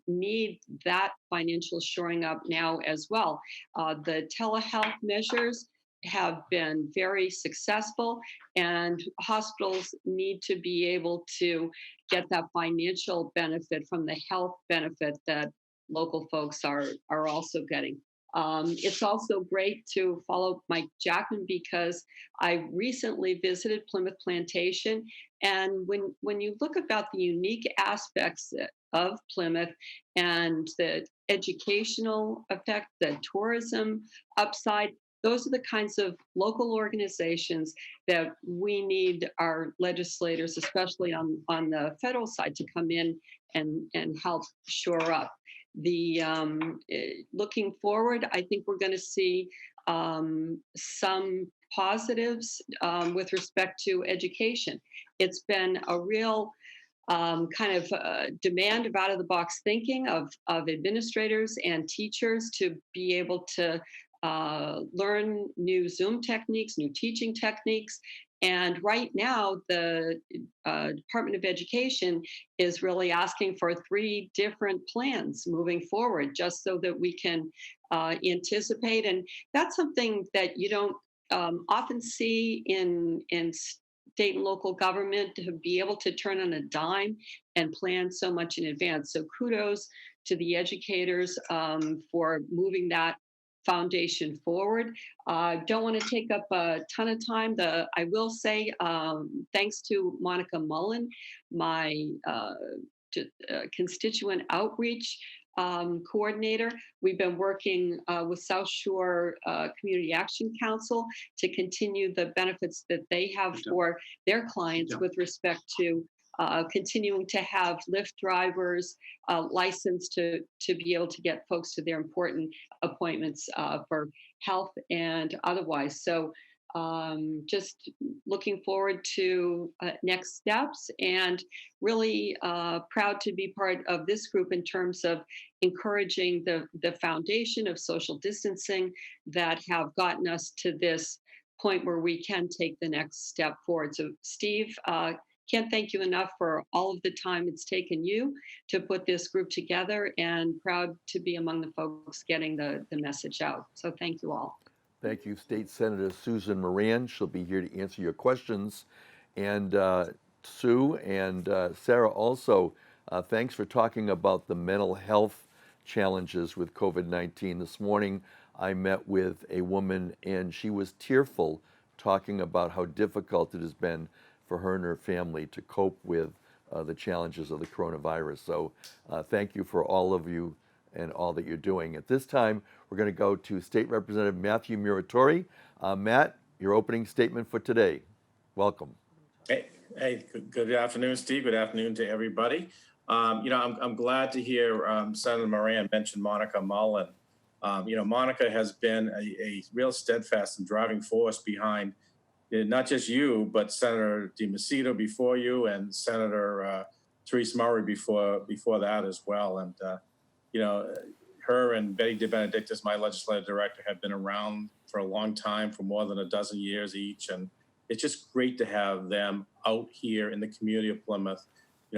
need that financial shoring up now as well. The telehealth measures have been very successful, and hospitals need to be able to get that financial benefit from the health benefit that local folks are also getting. It's also great to follow Mike Jackman because I recently visited Plymouth Plantation, and when you look about the unique aspects of Plymouth and the educational effect, the tourism upside, those are the kinds of local organizations that we need our legislators, especially on the federal side, to come in and help shore up. Looking forward, I think we're going to see some positives with respect to education. It's been a real kind of demand of out-of-the-box thinking of administrators and teachers to be able to learn new Zoom techniques, new teaching techniques. And right now, the Department of Education is really asking for 3 different plans moving forward, just so that we can anticipate. And that's something that you don't often see in state and local government, to be able to turn on a dime and plan so much in advance. So kudos to the educators for moving that foundation forward. Don't want to take up a ton of time. I will say thanks to Monica Mullen, my constituent outreach coordinator. We've been working with South Shore Community Action Council to continue the benefits that they have for their clients with respect to continuing to have Lyft drivers licensed to be able to get folks to their important appointments for health and otherwise. So just looking forward to next steps, and really proud to be part of this group in terms of encouraging the foundation of social distancing that have gotten us to this point where we can take the next step forward. So Steve, can't thank you enough for all of the time it's taken you to put this group together, and proud to be among the folks getting the message out. So thank you all. Thank you, State Senator Susan Moran. She'll be here to answer your questions. And Sue and Sarah also, thanks for talking about the mental health challenges with COVID-19. This morning, I met with a woman, and she was tearful, talking about how difficult it has been for her and her family to cope with the challenges of the coronavirus. So thank you for all of you and all that you're doing. At this time, we're going to go to State Representative Matthew Muratore. Matt, your opening statement for today. Welcome. Hey, good afternoon, Steve. Good afternoon to everybody. I'm glad to hear Senator Moran mention Monica Mullen. Monica has been a real steadfast and driving force behind not just you, but Senator DiMacedo before you, and Senator Therese Murray before that as well. And her and Betty DeBenedictis, my legislative director, have been around for a long time, for more than a dozen years each. And it's just great to have them out here in the community of Plymouth,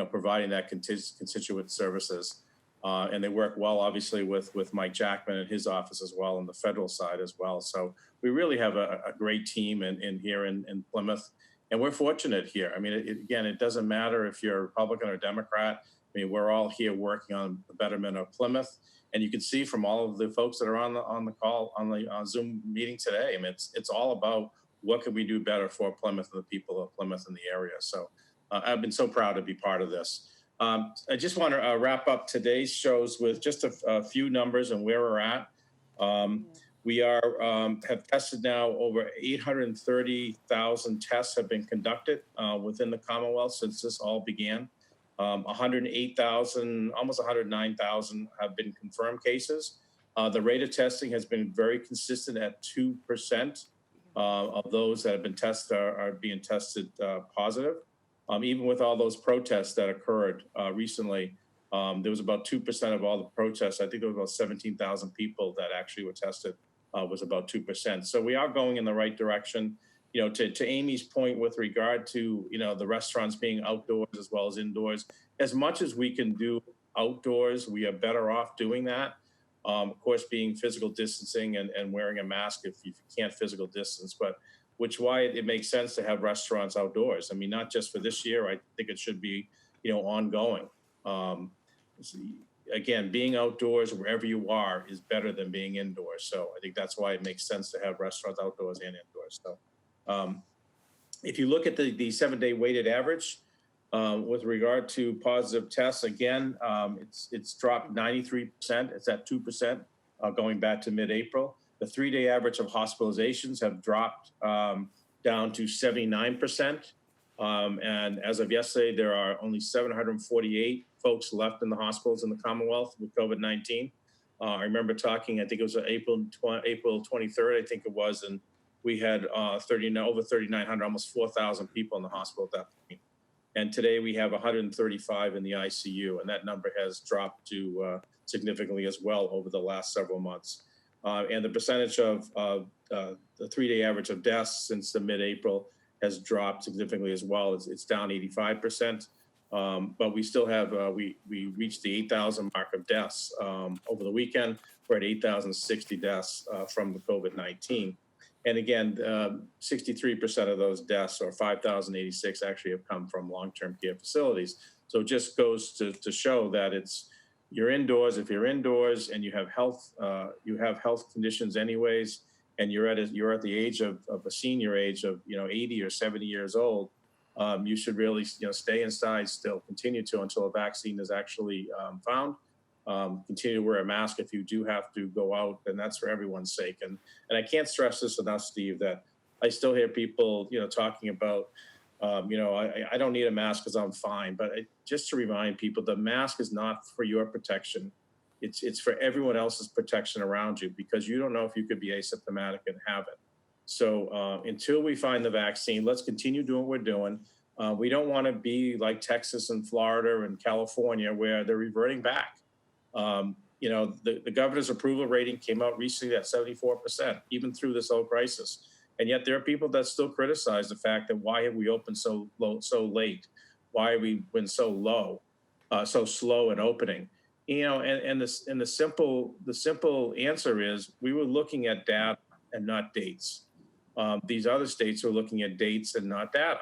providing that constituent services. And they work well, obviously, with Mike Jackman and his office as well, on the federal side as well. So we really have a great team in here in Plymouth. And we're fortunate here. I mean, it doesn't matter if you're a Republican or Democrat. I mean, we're all here working on the betterment of Plymouth. And you can see from all of the folks that are on the call, on the Zoom meeting today, I mean, it's all about what can we do better for Plymouth and the people of Plymouth in the area. So I've been so proud to be part of this. I just want to wrap up today's shows with just a few numbers and where we're at. We have tested now over 830,000 tests have been conducted within the Commonwealth since this all began. 108,000, almost 109,000 have been confirmed cases. The rate of testing has been very consistent at 2% of those that have been tested are being tested positive. Even with all those protests that occurred recently, there was about 2% of all the protests. I think there was about 17,000 people that actually were tested, was about 2%. So we are going in the right direction. To Amy's point with regard to, the restaurants being outdoors as well as indoors, as much as we can do outdoors, we are better off doing that. Of course, being physical distancing and wearing a mask if you can't physical distance, but why it makes sense to have restaurants outdoors. I mean, not just for this year, I think it should be, ongoing. Again, being outdoors wherever you are is better than being indoors. So I think that's why it makes sense to have restaurants outdoors and indoors. So if you look at the 7-day weighted average with regard to positive tests, again, it's dropped 93%. It's at 2% going back to mid-April. The 3-day average of hospitalizations have dropped down to 79%. And as of yesterday, there are only 748 folks left in the hospitals in the Commonwealth with COVID-19. I remember talking, I think it was April 23rd, I think it was, and we had over 3,900, almost 4,000 people in the hospital at that point. And today we have 135 in the ICU, and that number has dropped to significantly as well over the last several months. And the percentage of the 3-day average of deaths since the mid-April has dropped significantly as well. It's down 85%. But we still have, we reached the 8,000 mark of deaths over the weekend. We're at 8,060 deaths from the COVID-19. And again, 63% of those deaths, or 5,086, actually have come from long-term care facilities. So it just goes to show that you're indoors. If you're indoors and you have health conditions anyways, and you're at the age of a senior age of 80 or 70 years old, you should really stay inside still, continue to until a vaccine is actually found. Continue to wear a mask if you do have to go out, and that's for everyone's sake. And I can't stress this enough, Steve, that I still hear people talking about I don't need a mask because I'm fine. But just to remind people, the mask is not for your protection. It's for everyone else's protection around you, because you don't know if you could be asymptomatic and have it. So until we find the vaccine, let's continue doing what we're doing. We don't want to be like Texas and Florida and California, where they're reverting back. The governor's approval rating came out recently at 74%, even through this whole crisis. And yet there are people that still criticize the fact that why have we opened so late? Why have we been so so slow in opening? And the simple answer is we were looking at data and not dates. These other states are looking at dates and not data.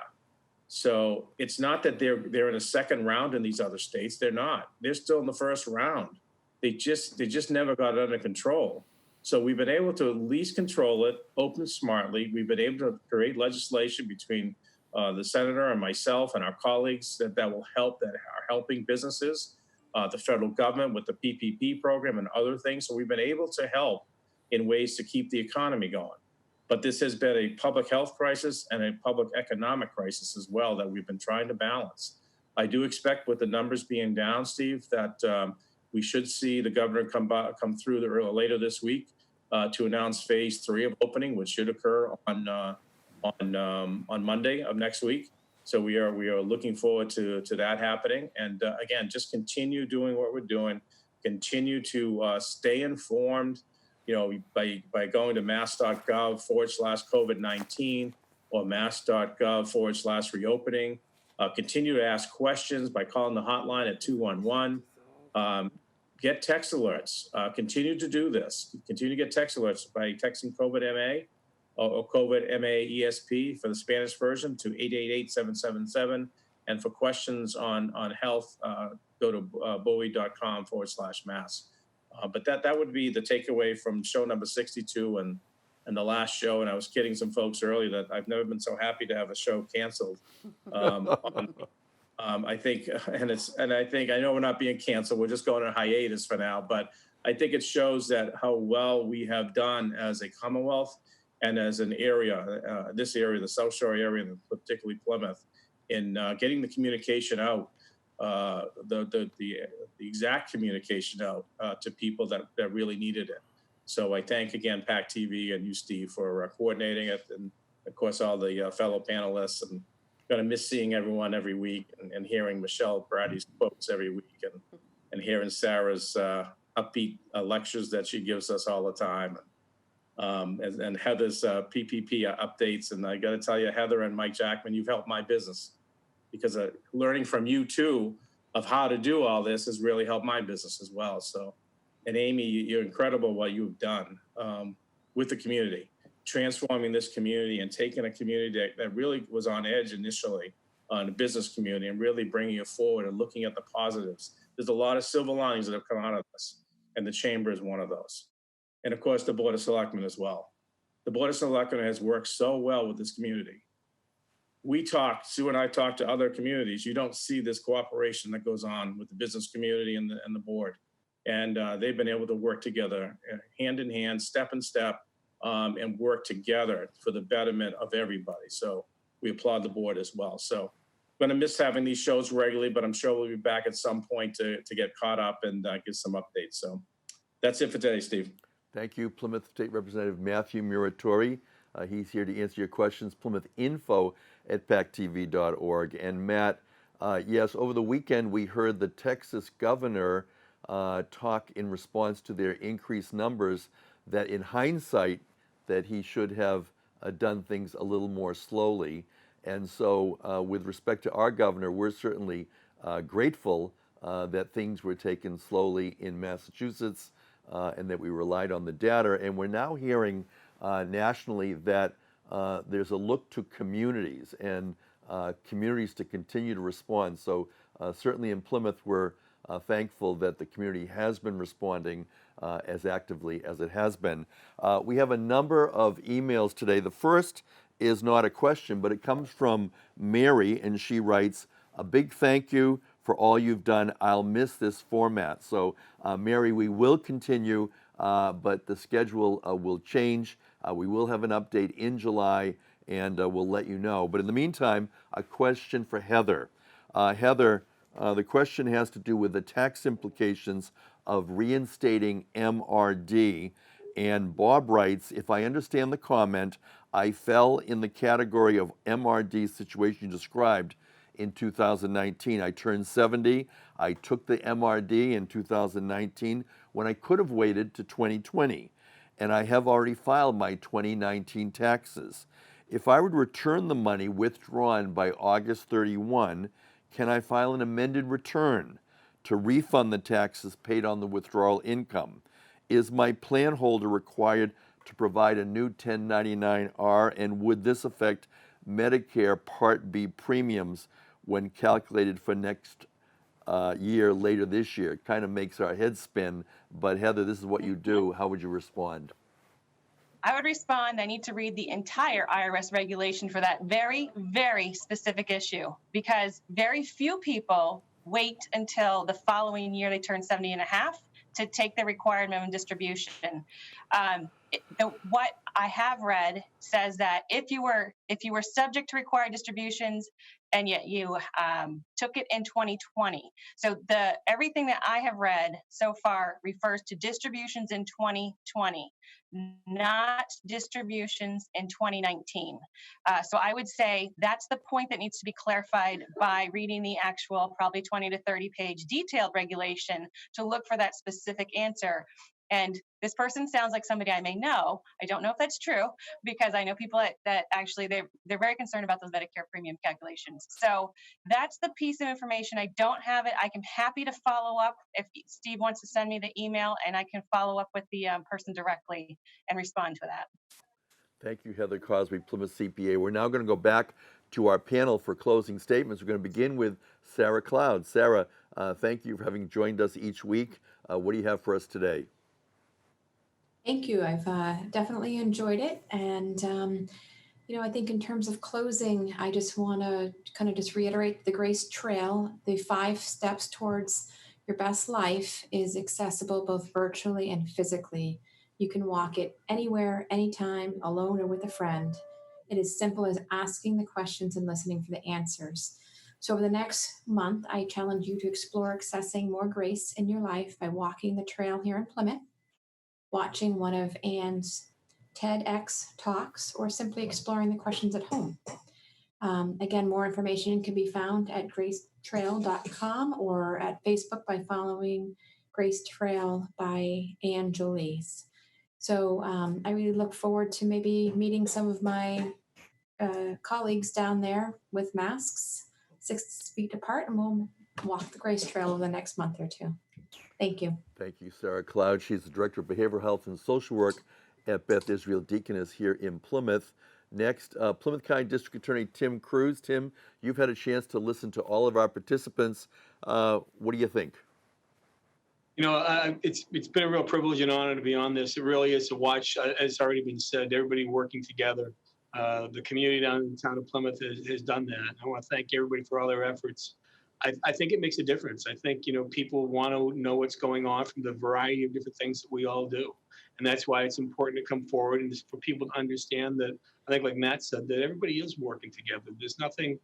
So it's not that they're in a second round in these other states. They're not. They're still in the first round. They just never got it under control. So we've been able to at least control it, open smartly. We've been able to create legislation between the senator and myself and our colleagues that will help, that are helping businesses, the federal government with the PPP program and other things. So we've been able to help in ways to keep the economy going. But this has been a public health crisis and a public economic crisis as well that we've been trying to balance. I do expect, with the numbers being down, Steve, that we should see the governor come through later this week to announce phase 3 of opening, which should occur on Monday of next week. So we are looking forward to that happening. And again, just continue doing what we're doing. Continue to stay informed. By going to mass.gov/COVID-19 or mass.gov/reopening. Continue to ask questions by calling the hotline at 211. Get text alerts. Continue to do this. Continue to get text alerts by texting COVID-MA or COVID-MA ESP for the Spanish version to 888-777. And for questions on health, go to bowie.com/mass. But that would be the takeaway from show number 62 and the last show. And I was kidding some folks earlier that I've never been so happy to have a show canceled. I think, I know we're not being canceled. We're just going on hiatus for now. But I think it shows that how well we have done as a Commonwealth and as an area, this area, the South Shore area, and particularly Plymouth, in getting the communication out. The exact communication out to people that really needed it. So I thank again PAC TV and you, Steve, for coordinating it, and of course all the fellow panelists. And going to miss seeing everyone every week and hearing Michelle Bratti's quotes every week and hearing Sarah's upbeat lectures that she gives us all the time. And Heather's PPP updates. And I got to tell you, Heather and Mike Jackman, you've helped my business, because learning from you too of how to do all this has really helped my business as well. So, and Amy, you're incredible what you've done with the community, transforming this community and taking a community that really was on edge initially on the business community and really bringing it forward and looking at the positives. There's a lot of silver linings that have come out of this, and the chamber is one of those. And of course, the Board of Selectmen as well. The Board of Selectmen has worked so well with this community. Sue and I talk to other communities. You don't see this cooperation that goes on with the business community and the board. And they've been able to work together hand in hand, step in step, and work together for the betterment of everybody. So we applaud the board as well. So I'm going to miss having these shows regularly, but I'm sure we'll be back at some point to get caught up and give some updates. So that's it for today, Steve. Thank you, Plymouth State Representative Matthew Muratore. He's here to answer your questions, PlymouthInfo@pactv.org. And Matt, yes, over the weekend we heard the Texas governor talk in response to their increased numbers that in hindsight, that he should have done things a little more slowly. And so with respect to our governor, we're certainly grateful that things were taken slowly in Massachusetts and that we relied on the data. And we're now hearing nationally that there's a look to communities and communities to continue to respond. So certainly in Plymouth, we're thankful that the community has been responding as actively as it has been. We have a number of emails today. The first is not a question, but it comes from Mary, and she writes, "A big thank you for all you've done. I'll miss this format." So, Mary, we will continue, but the schedule will change. We will have an update in July, and we'll let you know. But in the meantime, a question for Heather. Heather, the question has to do with the tax implications of reinstating MRD. And Bob writes, "If I understand the comment, I fell in the category of MRD situation you described in 2019. I turned 70. I took the MRD in 2019 when I could have waited to 2020. And I have already filed my 2019 taxes. If I would return the money withdrawn by August 31, can I file an amended return to refund the taxes paid on the withdrawal income? Is my plan holder required to provide a new 1099-R, and would this affect Medicare Part B premiums when calculated for next year later this year?" It kind of makes our heads spin, but Heather, this is what you do. How would you respond? I would respond, I need to read the entire IRS regulation for that very, very specific issue, because very few people wait until the following year they turn 70 and a half to take the required minimum distribution. What I have read says that if you were subject to required distributions and yet you took it in 2020, so everything that I have read so far refers to distributions in 2020, not distributions in 2019. So I would say that's the point that needs to be clarified by reading the actual probably 20 to 30 page detailed regulation to look for that specific answer. And this person sounds like somebody I may know. I don't know if that's true, because I know people that actually they're very concerned about those Medicare premium calculations. So that's the piece of information. I don't have it. I can happy to follow up if Steve wants to send me the email, and I can follow up with the person directly and respond to that. Thank you, Heather Cozby, Plymouth CPA. We're now going to go back to our panel for closing statements. We're going to begin with Sarah Cloud. Sarah, thank you for having joined us each week. What do you have for us today? Thank you. I've definitely enjoyed it. And, I think in terms of closing, I just want to kind of just reiterate the Grace Trail. The 5 steps towards your best life is accessible both virtually and physically. You can walk it anywhere, anytime, alone or with a friend. It is simple as asking the questions and listening for the answers. So over the next month, I challenge you to explore accessing more grace in your life by walking the trail here in Plymouth, watching one of Anne's TEDx talks, or simply exploring the questions at home. Again, more information can be found at gracetrail.com or at Facebook by following Grace Trail by Anne Jolise. So I really look forward to maybe meeting some of my colleagues down there with masks 6 feet apart, and we'll walk the Grace Trail over the next month or two. Thank you. Thank you, Sarah Cloud. She's the Director of Behavioral Health and Social Work at Beth Israel Deaconess here in Plymouth. Next, Plymouth County District Attorney Tim Cruz. Tim, you've had a chance to listen to all of our participants. What do you think? It's been a real privilege and honor to be on this. It really is to watch, as it's already been said, everybody working together. The community down in the town of Plymouth has done that. I want to thank everybody for all their efforts. I think it makes a difference. I think, people want to know what's going on from the variety of different things that we all do. And that's why it's important to come forward and just for people to understand that, I think like Matt said, that everybody is working together. There's nothing,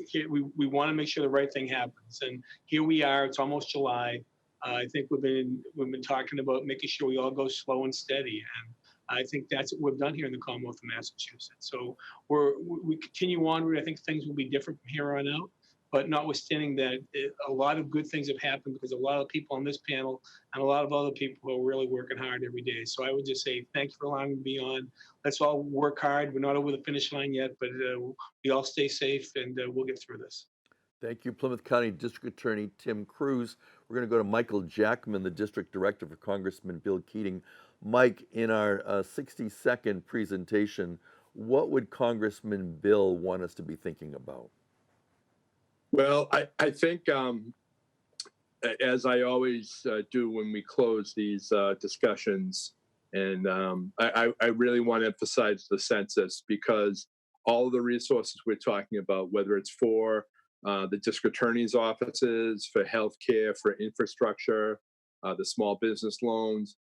here, we want to make sure the right thing happens. And here we are, it's almost July. I think we've been talking about making sure we all go slow and steady. And I think that's what we've done here in the Commonwealth of Massachusetts. So we continue onward. I think things will be different from here on out. But notwithstanding that, a lot of good things have happened because a lot of people on this panel and a lot of other people who are really working hard every day. So I would just say thank you for allowing me to be on. Let's all work hard. We're not over the finish line yet, but we all stay safe and we'll get through this. Thank you, Plymouth County District Attorney Tim Cruz. We're going to go to Michael Jackman, the District Director for Congressman Bill Keating. Mike, in our 60-second presentation, what would Congressman Bill want us to be thinking about? Well, I think, as I always do when we close these discussions, and I really want to emphasize the census, because all of the resources we're talking about, whether it's for the district attorney's offices, for healthcare, for infrastructure, the small business loans,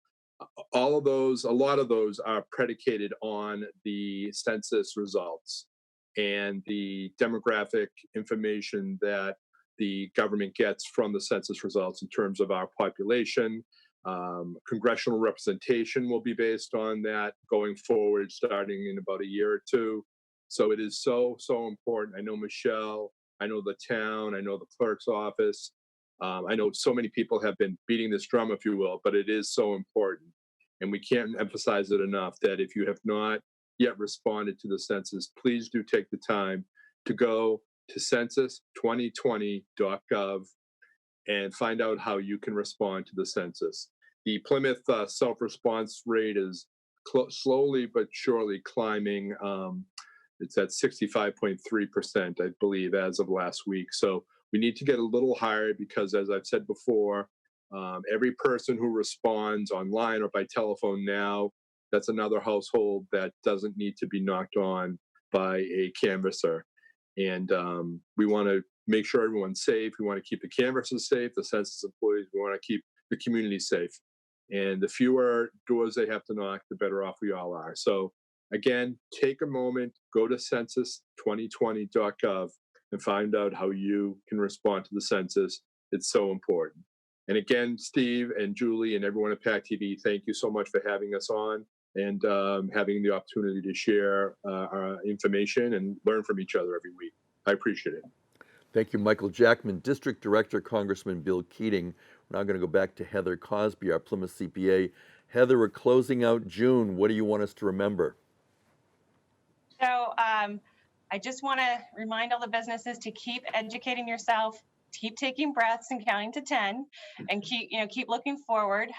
all of those, a lot of those are predicated on the census results and the demographic information that the government gets from the census results in terms of our population. Congressional representation will be based on that going forward, starting in about a year or two. So it is so important. I know Michelle, I know the town, I know the clerk's office. I know so many people have been beating this drum, if you will, but it is so important. And we can't emphasize it enough that if you have not yet responded to the census, please do take the time to go to census2020.gov and find out how you can respond to the census. The Plymouth self-response rate is slowly but surely climbing. It's at 65.3%, I believe, as of last week. So we need to get a little higher because, as I've said before, every person who responds online or by telephone now, that's another household that doesn't need to be knocked on by a canvasser. And we want to make sure everyone's safe. We want to keep the canvassers safe, the census employees. We want to keep the community safe. And the fewer doors they have to knock, the better off we all are. So again, take a moment, go to census2020.gov and find out how you can respond to the census. It's so important. And again, Steve and Julie and everyone at PAC TV, thank you so much for having us on and having the opportunity to share our information and learn from each other every week. I appreciate it. Thank you, Michael Jackman, District Director, Congressman Bill Keating. We're now going to go back to Heather Cozby, our Plymouth CPA. Heather, we're closing out June. What do you want us to remember? So I just want to remind all the businesses to keep educating yourself, keep taking breaths and counting to 10, and keep looking forward.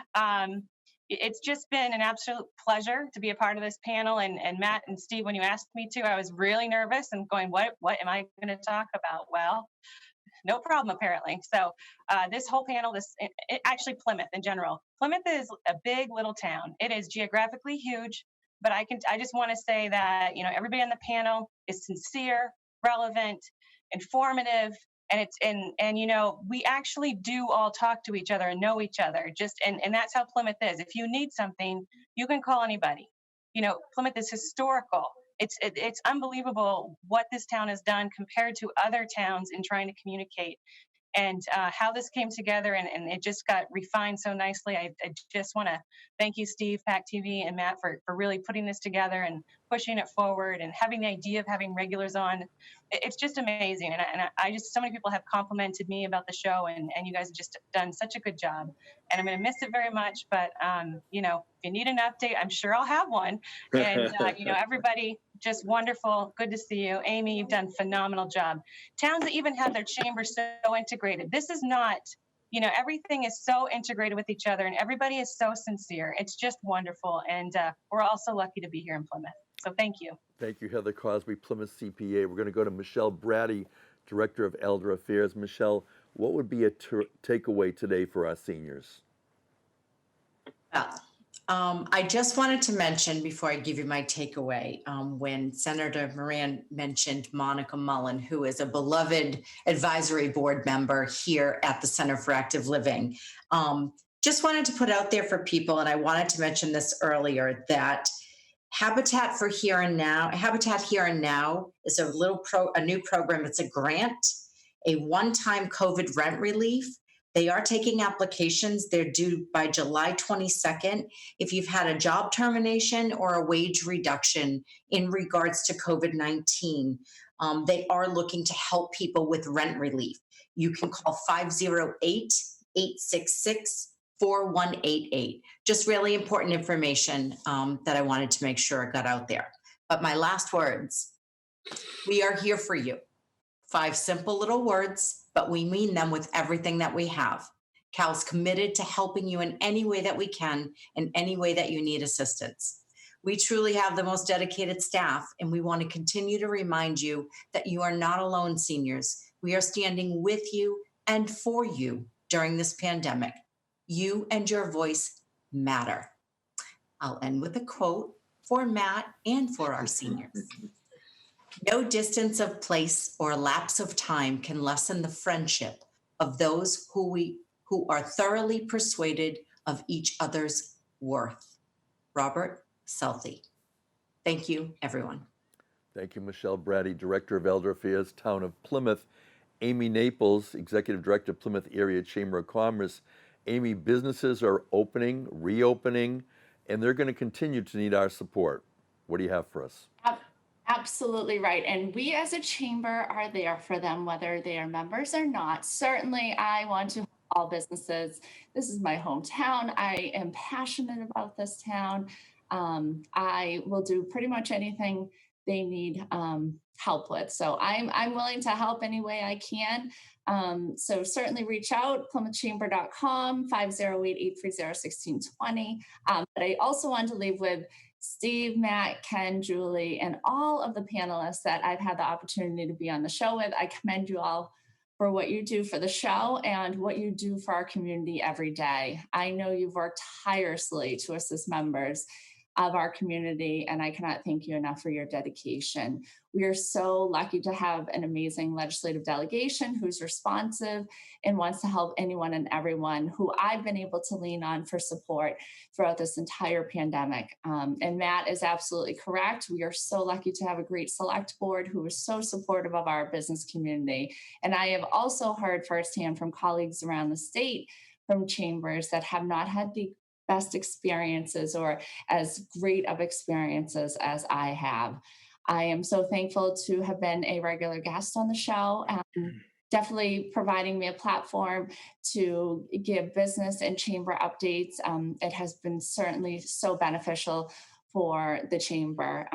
It's just been an absolute pleasure to be a part of this panel. And Matt and Steve, when you asked me to, I was really nervous and going, what am I going to talk about? Well, no problem, apparently. So this whole panel, actually Plymouth in general. Plymouth is a big little town. It is geographically huge, but I just want to say that, everybody on the panel is sincere, relevant, informative, and we actually do all talk to each other and know each other. And that's how Plymouth is. If you need something, you can call anybody. Plymouth is historical. It's unbelievable what this town has done compared to other towns in trying to communicate, and how this came together, and it just got refined so nicely. I just want to thank you, Steve, PAC TV, and Matt for really putting this together and pushing it forward and having the idea of having regulars on. It's just amazing. And so many people have complimented me about the show, and you guys have just done such a good job. And I'm going to miss it very much, but, if you need an update, I'm sure I'll have one. And, everybody, just wonderful. Good to see you. Amy, you've done a phenomenal job. Towns that even have their chambers so integrated. This is not, everything is so integrated with each other, and everybody is so sincere. It's just wonderful. And we're all so lucky to be here in Plymouth. So thank you. Thank you, Heather Cozby, Plymouth CPA. We're going to go to Michelle Bratti, Director of Elder Affairs. Michelle, what would be a takeaway today for our seniors? I just wanted to mention before I give you my takeaway, when Senator Moran mentioned Monica Mullen, who is a beloved advisory board member here at the Center for Active Living. Just wanted to put out there for people, and I wanted to mention this earlier, that Habitat Here and Now is a new program. It's a grant, a one-time COVID rent relief. They are taking applications. They're due by July 22nd. If you've had a job termination or a wage reduction in regards to COVID-19, They are looking to help people with rent relief. You can call 508-866-4188. Just really important information that I wanted to make sure I got out there. But my last words, we are here for you. 5 simple little words, but we mean them with everything that we have. Cal's committed to helping you in any way that we can, in any way that you need assistance. We truly have the most dedicated staff, and we want to continue to remind you that you are not alone, seniors. We are standing with you and for you during this pandemic. You and your voice matter. I'll end with a quote for Matt and for our seniors. No distance of place or lapse of time can lessen the friendship of those who are thoroughly persuaded of each other's worth. Robert Southey. Thank you, everyone. Thank you, Michelle Bratti, Director of Elder Affairs, Town of Plymouth. Amy Naples, Executive Director, Plymouth Area Chamber of Commerce. Amy, businesses are opening, reopening, and they're going to continue to need our support. What do you have for us? Absolutely right. And we as a chamber are there for them, whether they are members or not. Certainly, I want to help all businesses. This is my hometown. I am passionate about this town. I will do pretty much anything they need help with. So I'm willing to help any way I can. So certainly reach out, PlymouthChamber.com, 508-830-1620. But I also want to leave with Steve, Matt, Ken, Julie, and all of the panelists that I've had the opportunity to be on the show with. I commend you all for what you do for the show and what you do for our community every day. I know you've worked tirelessly to assist members of our community, and I cannot thank you enough for your dedication. We are so lucky to have an amazing legislative delegation who's responsive and wants to help anyone and everyone who I've been able to lean on for support throughout this entire pandemic. And Matt is absolutely correct. We are so lucky to have a great select board who is so supportive of our business community. And I have also heard firsthand from colleagues around the state from chambers that have not had the best experiences or as great of experiences as I have. I am so thankful to have been a regular guest on the show, definitely providing me a platform to give business and chamber updates. It has been certainly so beneficial for the chamber,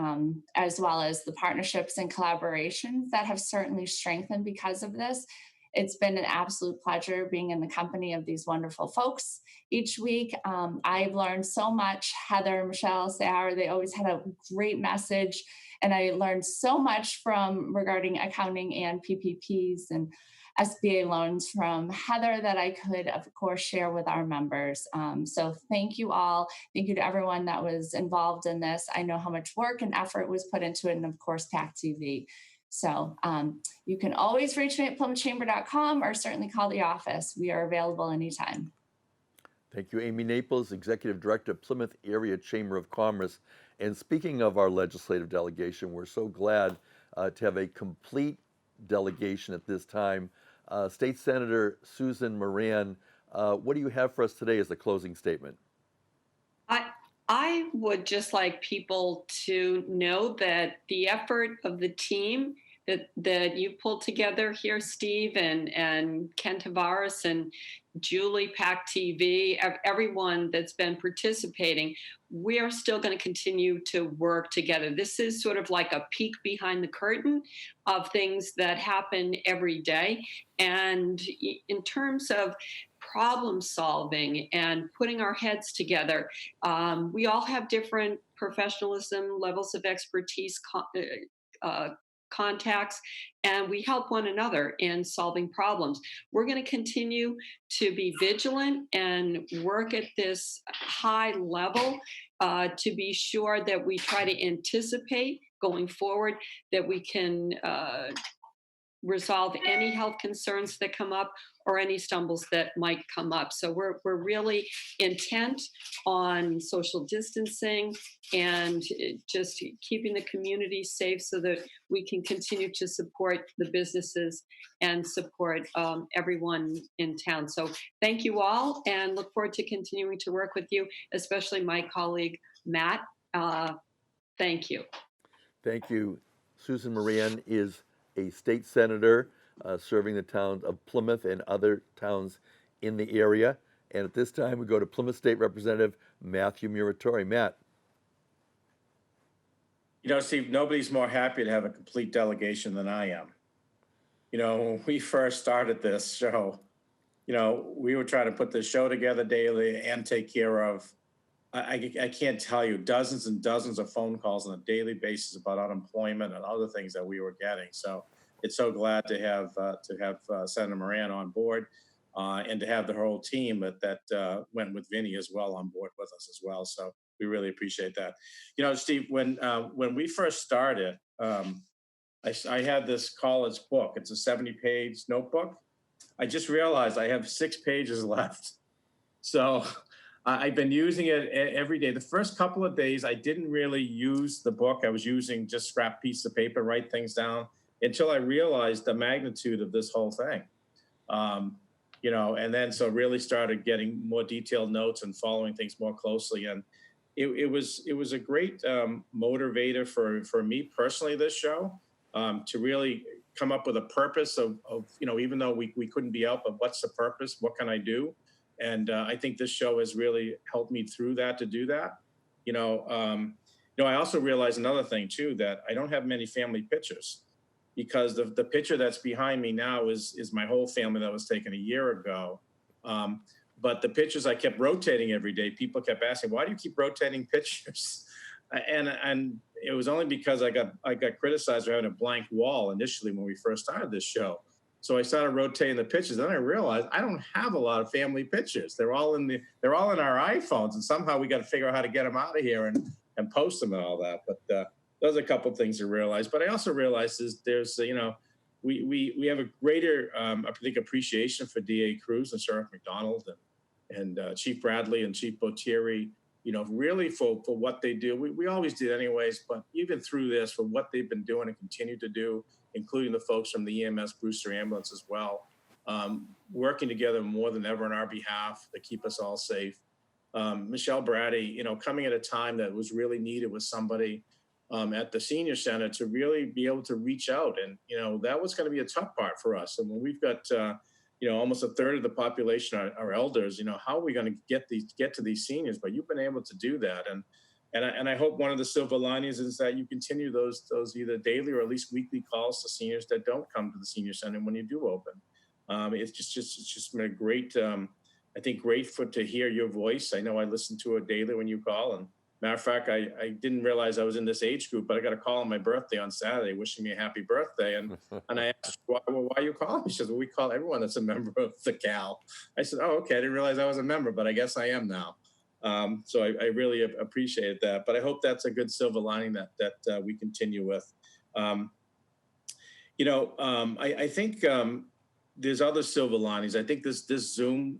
as well as the partnerships and collaborations that have certainly strengthened because of this. It's been an absolute pleasure being in the company of these wonderful folks each week. I've learned so much. Heather, Michelle, Sarah, they always had a great message. And I learned so much from regarding accounting and PPPs and SBA loans from Heather that I could, of course, share with our members. So thank you all. Thank you to everyone that was involved in this. I know how much work and effort was put into it, and of course, PAC TV. So you can always reach me at PlymouthChamber.com or certainly call the office. We are available anytime. Thank you, Amy Naples, Executive Director, Plymouth Area Chamber of Commerce. And speaking of our legislative delegation, we're so glad to have a complete delegation at this time. State Senator Susan Moran, what do you have for us today as a closing statement? I would just like people to know that the effort of the team that you pulled together here, Steve, and Ken Tavares and Julie, PAC TV, everyone that's been participating, we are still going to continue to work together. This is sort of like a peek behind the curtain of things that happen every day. And in terms of problem solving and putting our heads together, we all have different professionalism, levels of expertise, contacts, and we help one another in solving problems. We're going to continue to be vigilant and work at this high level to be sure that we try to anticipate going forward, that we can resolve any health concerns that come up or any stumbles that might come up. So we're really intent on social distancing and just keeping the community safe so that we can continue to support the businesses and support everyone in town. So thank you all, and look forward to continuing to work with you, especially my colleague, Matt. Thank you. Thank you. Susan Moran is a state senator serving the towns of Plymouth and other towns in the area. And at this time, we go to Plymouth State Representative Matthew Muratore. Matt. You know, Steve, nobody's more happy to have a complete delegation than I am. You know, when we first started this show, you know, we were trying to put the show together daily and take care of, I can't tell you, dozens and dozens of phone calls on a daily basis about unemployment and other things that we were getting. So it's so glad to have Senator Moran on board and to have the whole team that went with Vinny as well on board with us as well. So we really appreciate that. You know, Steve, when we first started, I had this college book. It's a 70-page notebook. I just realized I have 6 pages left. So I've been using it every day. The first couple of days, I didn't really use the book. I was using just scrap piece of paper, write things down, until I realized the magnitude of this whole thing. You know, and then so really started getting more detailed notes and following things more closely. And it was a great motivator for me personally, this show, to really come up with a purpose of, you know, even though we couldn't be out, but what's the purpose? What can I do? And I think this show has really helped me through that to do that. You know, I also realized another thing too, that I don't have many family pictures, because the picture that's behind me now is my whole family that was taken a year ago. But the pictures I kept rotating every day. People kept asking, why do you keep rotating pictures? And it was only because I got criticized for having a blank wall initially when we first started this show. So I started rotating the pictures. Then I realized I don't have a lot of family pictures. They're all in our iPhones, and somehow we got to figure out how to get them out of here and post them and all that. But those are a couple of things to realize. But I also realized there's you know, we have a greater I think appreciation for DA Cruz and Sheriff McDonald and Chief Bradley and Chief Bottieri, you know, really for what they do. We always did anyways, but even through this, for what they've been doing and continue to do, including the folks from the EMS Brewster Ambulance as well, working together more than ever on our behalf to keep us all safe. Michelle Bratti, you know, coming at a time that was really needed with somebody at the senior center to really be able to reach out. And, you know, that was going to be a tough part for us. And when we've got, you know, almost a third of the population are elders, you know, how are we going to get to these seniors? But you've been able to do that. And I hope one of the silver linings is that you continue those either daily or at least weekly calls to seniors that don't come to the senior center when you do open. It's just been a great, I think, great to hear your voice. I know I listen to it daily when you call. And matter of fact, I didn't realize I was in this age group, but I got a call on my birthday on Saturday wishing me a happy birthday. And I asked, why are you calling me? She says, well, we call everyone that's a member of the CAL. I said, oh, okay. I didn't realize I was a member, but I guess I am now. So I really appreciate that. But I hope that's a good silver lining that we continue with. You know, I think there's other silver linings. I think this Zoom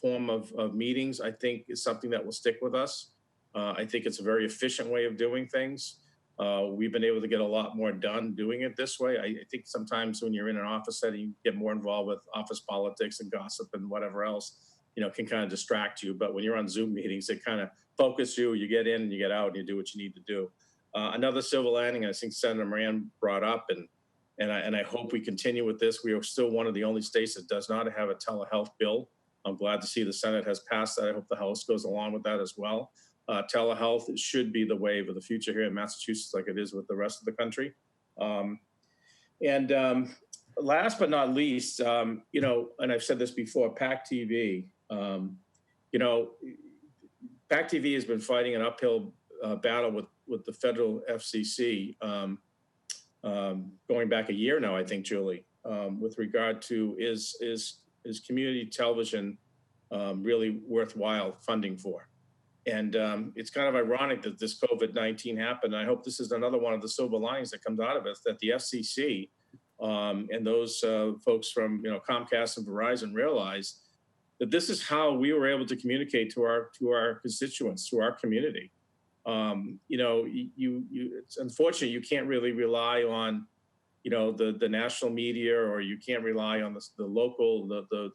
form of meetings, I think, is something that will stick with us. I think it's a very efficient way of doing things. We've been able to get a lot more done doing it this way. I think sometimes when you're in an office setting, you get more involved with office politics and gossip and whatever else, you know, can kind of distract you. But when you're on Zoom meetings, it kind of focuses you. You get in and you get out and you do what you need to do. Another silver lining, I think Senator Moran brought up, and I hope we continue with this. We are still one of the only states that does not have a telehealth bill. I'm glad to see the Senate has passed that. I hope the House goes along with that as well. Telehealth should be the wave of the future here in Massachusetts, like it is with the rest of the country. Last but not least, you know, and I've said this before, PAC TV. You know, PAC TV has been fighting an uphill battle with the federal FCC going back a year now, I think, Julie, with regard to is community television really worthwhile funding for? And it's kind of ironic that this COVID-19 happened. I hope this is another one of the silver linings that comes out of it, that the FCC and those folks from, you know, Comcast and Verizon realize that this is how we were able to communicate to our constituents, to our community. You know, it's unfortunate you can't really rely on, you know, the national media, or you can't rely on the local,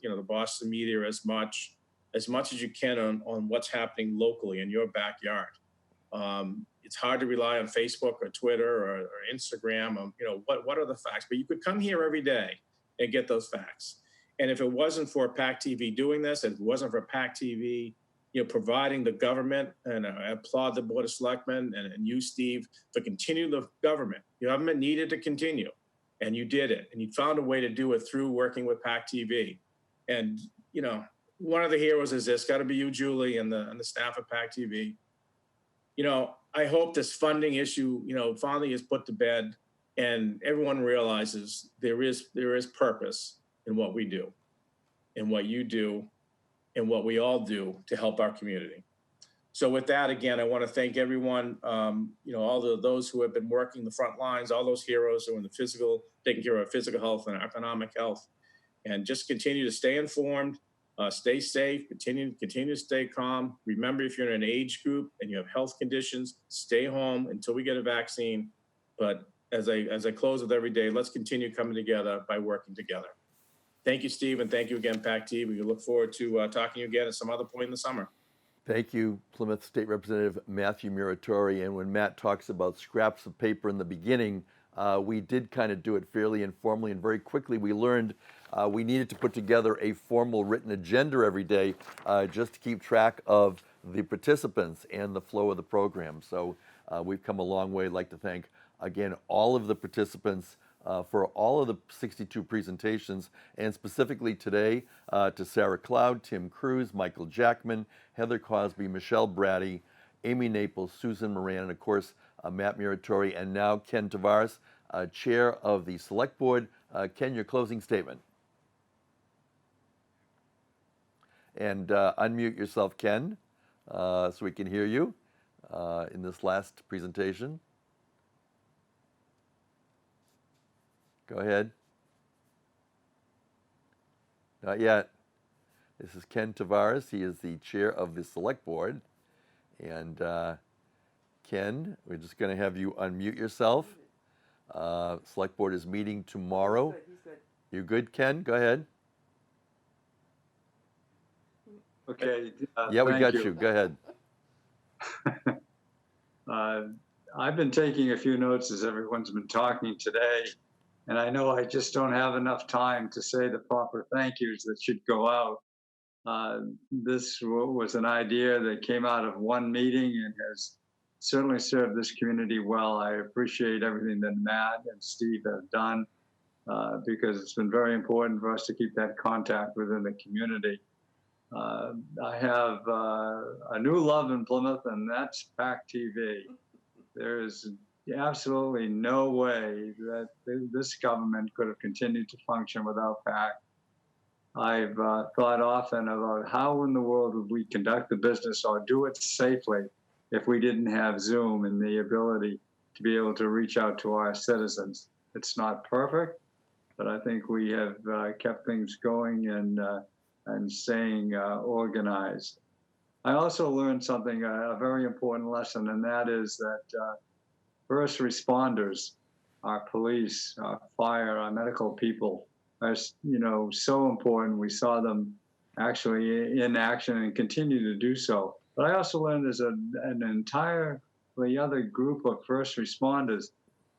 you know, the Boston media as much as you can on what's happening locally in your backyard. it's hard to rely on Facebook or Twitter or Instagram. What are the facts? But you could come here every day and get those facts. And if it wasn't for PAC TV doing this, if it wasn't for PAC TV, providing the government, and I applaud the Board of Selectmen and you, Steve, for continuing the government. The government needed to continue, and you did it. And you found a way to do it through working with PAC TV. And, one of the heroes is this, got to be you, Julie, and the staff of PAC TV. I hope this funding issue, finally is put to bed and everyone realizes there is purpose in what we do and what you do and what we all do to help our community. So with that, again, I want to thank everyone, all those who have been working the front lines, all those heroes who are in the physical, taking care of our physical health and economic health, and just continue to stay informed, stay safe, continue to stay calm. Remember, if you're in an age group and you have health conditions, stay home until we get a vaccine. But as I close with every day, let's continue coming together by working together. Thank you, Steve, and thank you again, PAC TV. We look forward to talking to you again at some other point in the summer. Thank you, Plymouth State Representative Matthew Muratore. And when Matt talks about scraps of paper in the beginning, we did kind of do it fairly informally, and very quickly we learned we needed to put together a formal written agenda every day just to keep track of the participants and the flow of the program. So we've come a long way. I'd like to thank, again, all of the participants for all of the 62 presentations, and specifically today to Sarah Cloud, Tim Cruz, Michael Jackman, Heather Cozby, Michelle Bratti, Amy Naples, Susan Moran, and of course, Matt Muratore, and now Ken Tavares, Chair of the Select Board. Ken, your closing statement. And unmute yourself, Ken, so we can hear you in this last presentation. Go ahead. Not yet. This is Ken Tavares. He is the chair of the Select Board. And Ken, we're just going to have you unmute yourself. Select Board is meeting tomorrow. He's good. You good, Ken? Go ahead. Okay. Yeah, we thank got you. Go ahead. I've been taking a few notes as everyone's been talking today, and I know I just don't have enough time to say the proper thank yous that should go out. This was an idea that came out of one meeting and has certainly served this community well. I appreciate everything that Matt and Steve have done because it's been very important for us to keep that contact within the community. I have a new love in Plymouth, and that's PAC TV. There is absolutely no way that this government could have continued to function without PAC. I've thought often about how in the world would we conduct the business or do it safely if we didn't have Zoom and the ability to be able to reach out to our citizens. It's not perfect, but I think we have kept things going and staying organized. I also learned something, a very important lesson, and that is that first responders, our police, our fire, our medical people are, so important. We saw them actually in action and continue to do so. But I also learned there's an entirely other group of first responders,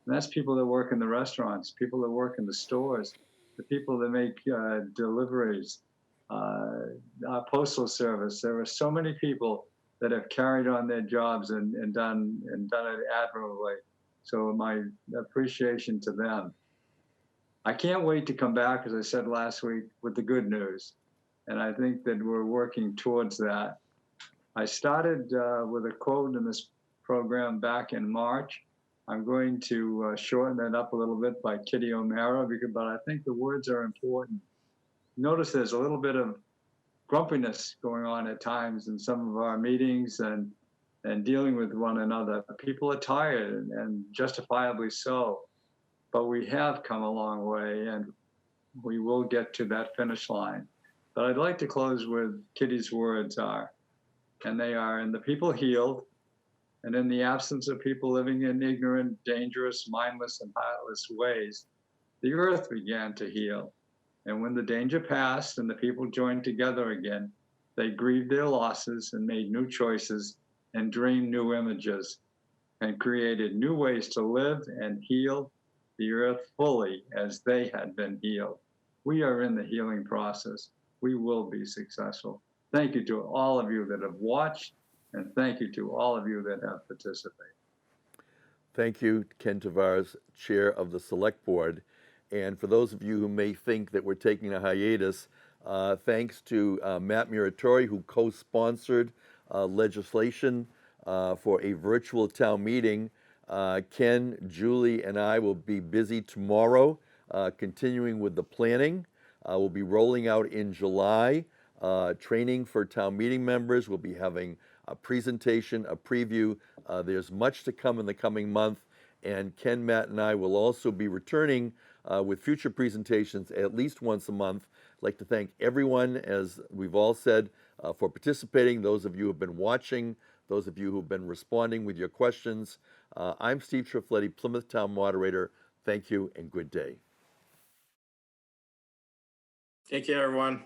and that's people that work in the restaurants, people that work in the stores, the people that make deliveries, our postal service. There are so many people that have carried on their jobs and done it admirably. So my appreciation to them. I can't wait to come back, as I said last week, with the good news. And I think that we're working towards that. I started with a quote in this program back in March. I'm going to shorten it up a little bit by Kitty O'Mara, but I think the words are important. Notice there's a little bit of grumpiness going on at times in some of our meetings and dealing with one another. People are tired and justifiably so, but we have come a long way and we will get to that finish line. But I'd like to close with Kitty's words are, and they are, and the people healed, and in the absence of people living in ignorant, dangerous, mindless, and heartless ways, the earth began to heal. And when the danger passed and the people joined together again, they grieved their losses and made new choices and dreamed new images. and created new ways to live and heal the earth fully as they had been healed. We are in the healing process. We will be successful. Thank you to all of you that have watched, and thank you to all of you that have participated. Thank you, Ken Tavares, Chair of the Select Board. And for those of you who may think that we're taking a hiatus, thanks to Matt Muratore, who co-sponsored legislation for a virtual town meeting. Ken, Julie, and I will be busy tomorrow, continuing with the planning. We'll be rolling out in July training for town meeting members. We'll be having a presentation, a preview. There's much to come in the coming month. And Ken, Matt, and I will also be returning with future presentations at least once a month. I'd like to thank everyone, as we've all said, for participating, those of you who have been watching, those of you who have been responding with your questions. I'm Steve Triffletti, Plymouth Town Moderator. Thank you and good day. Take care, everyone.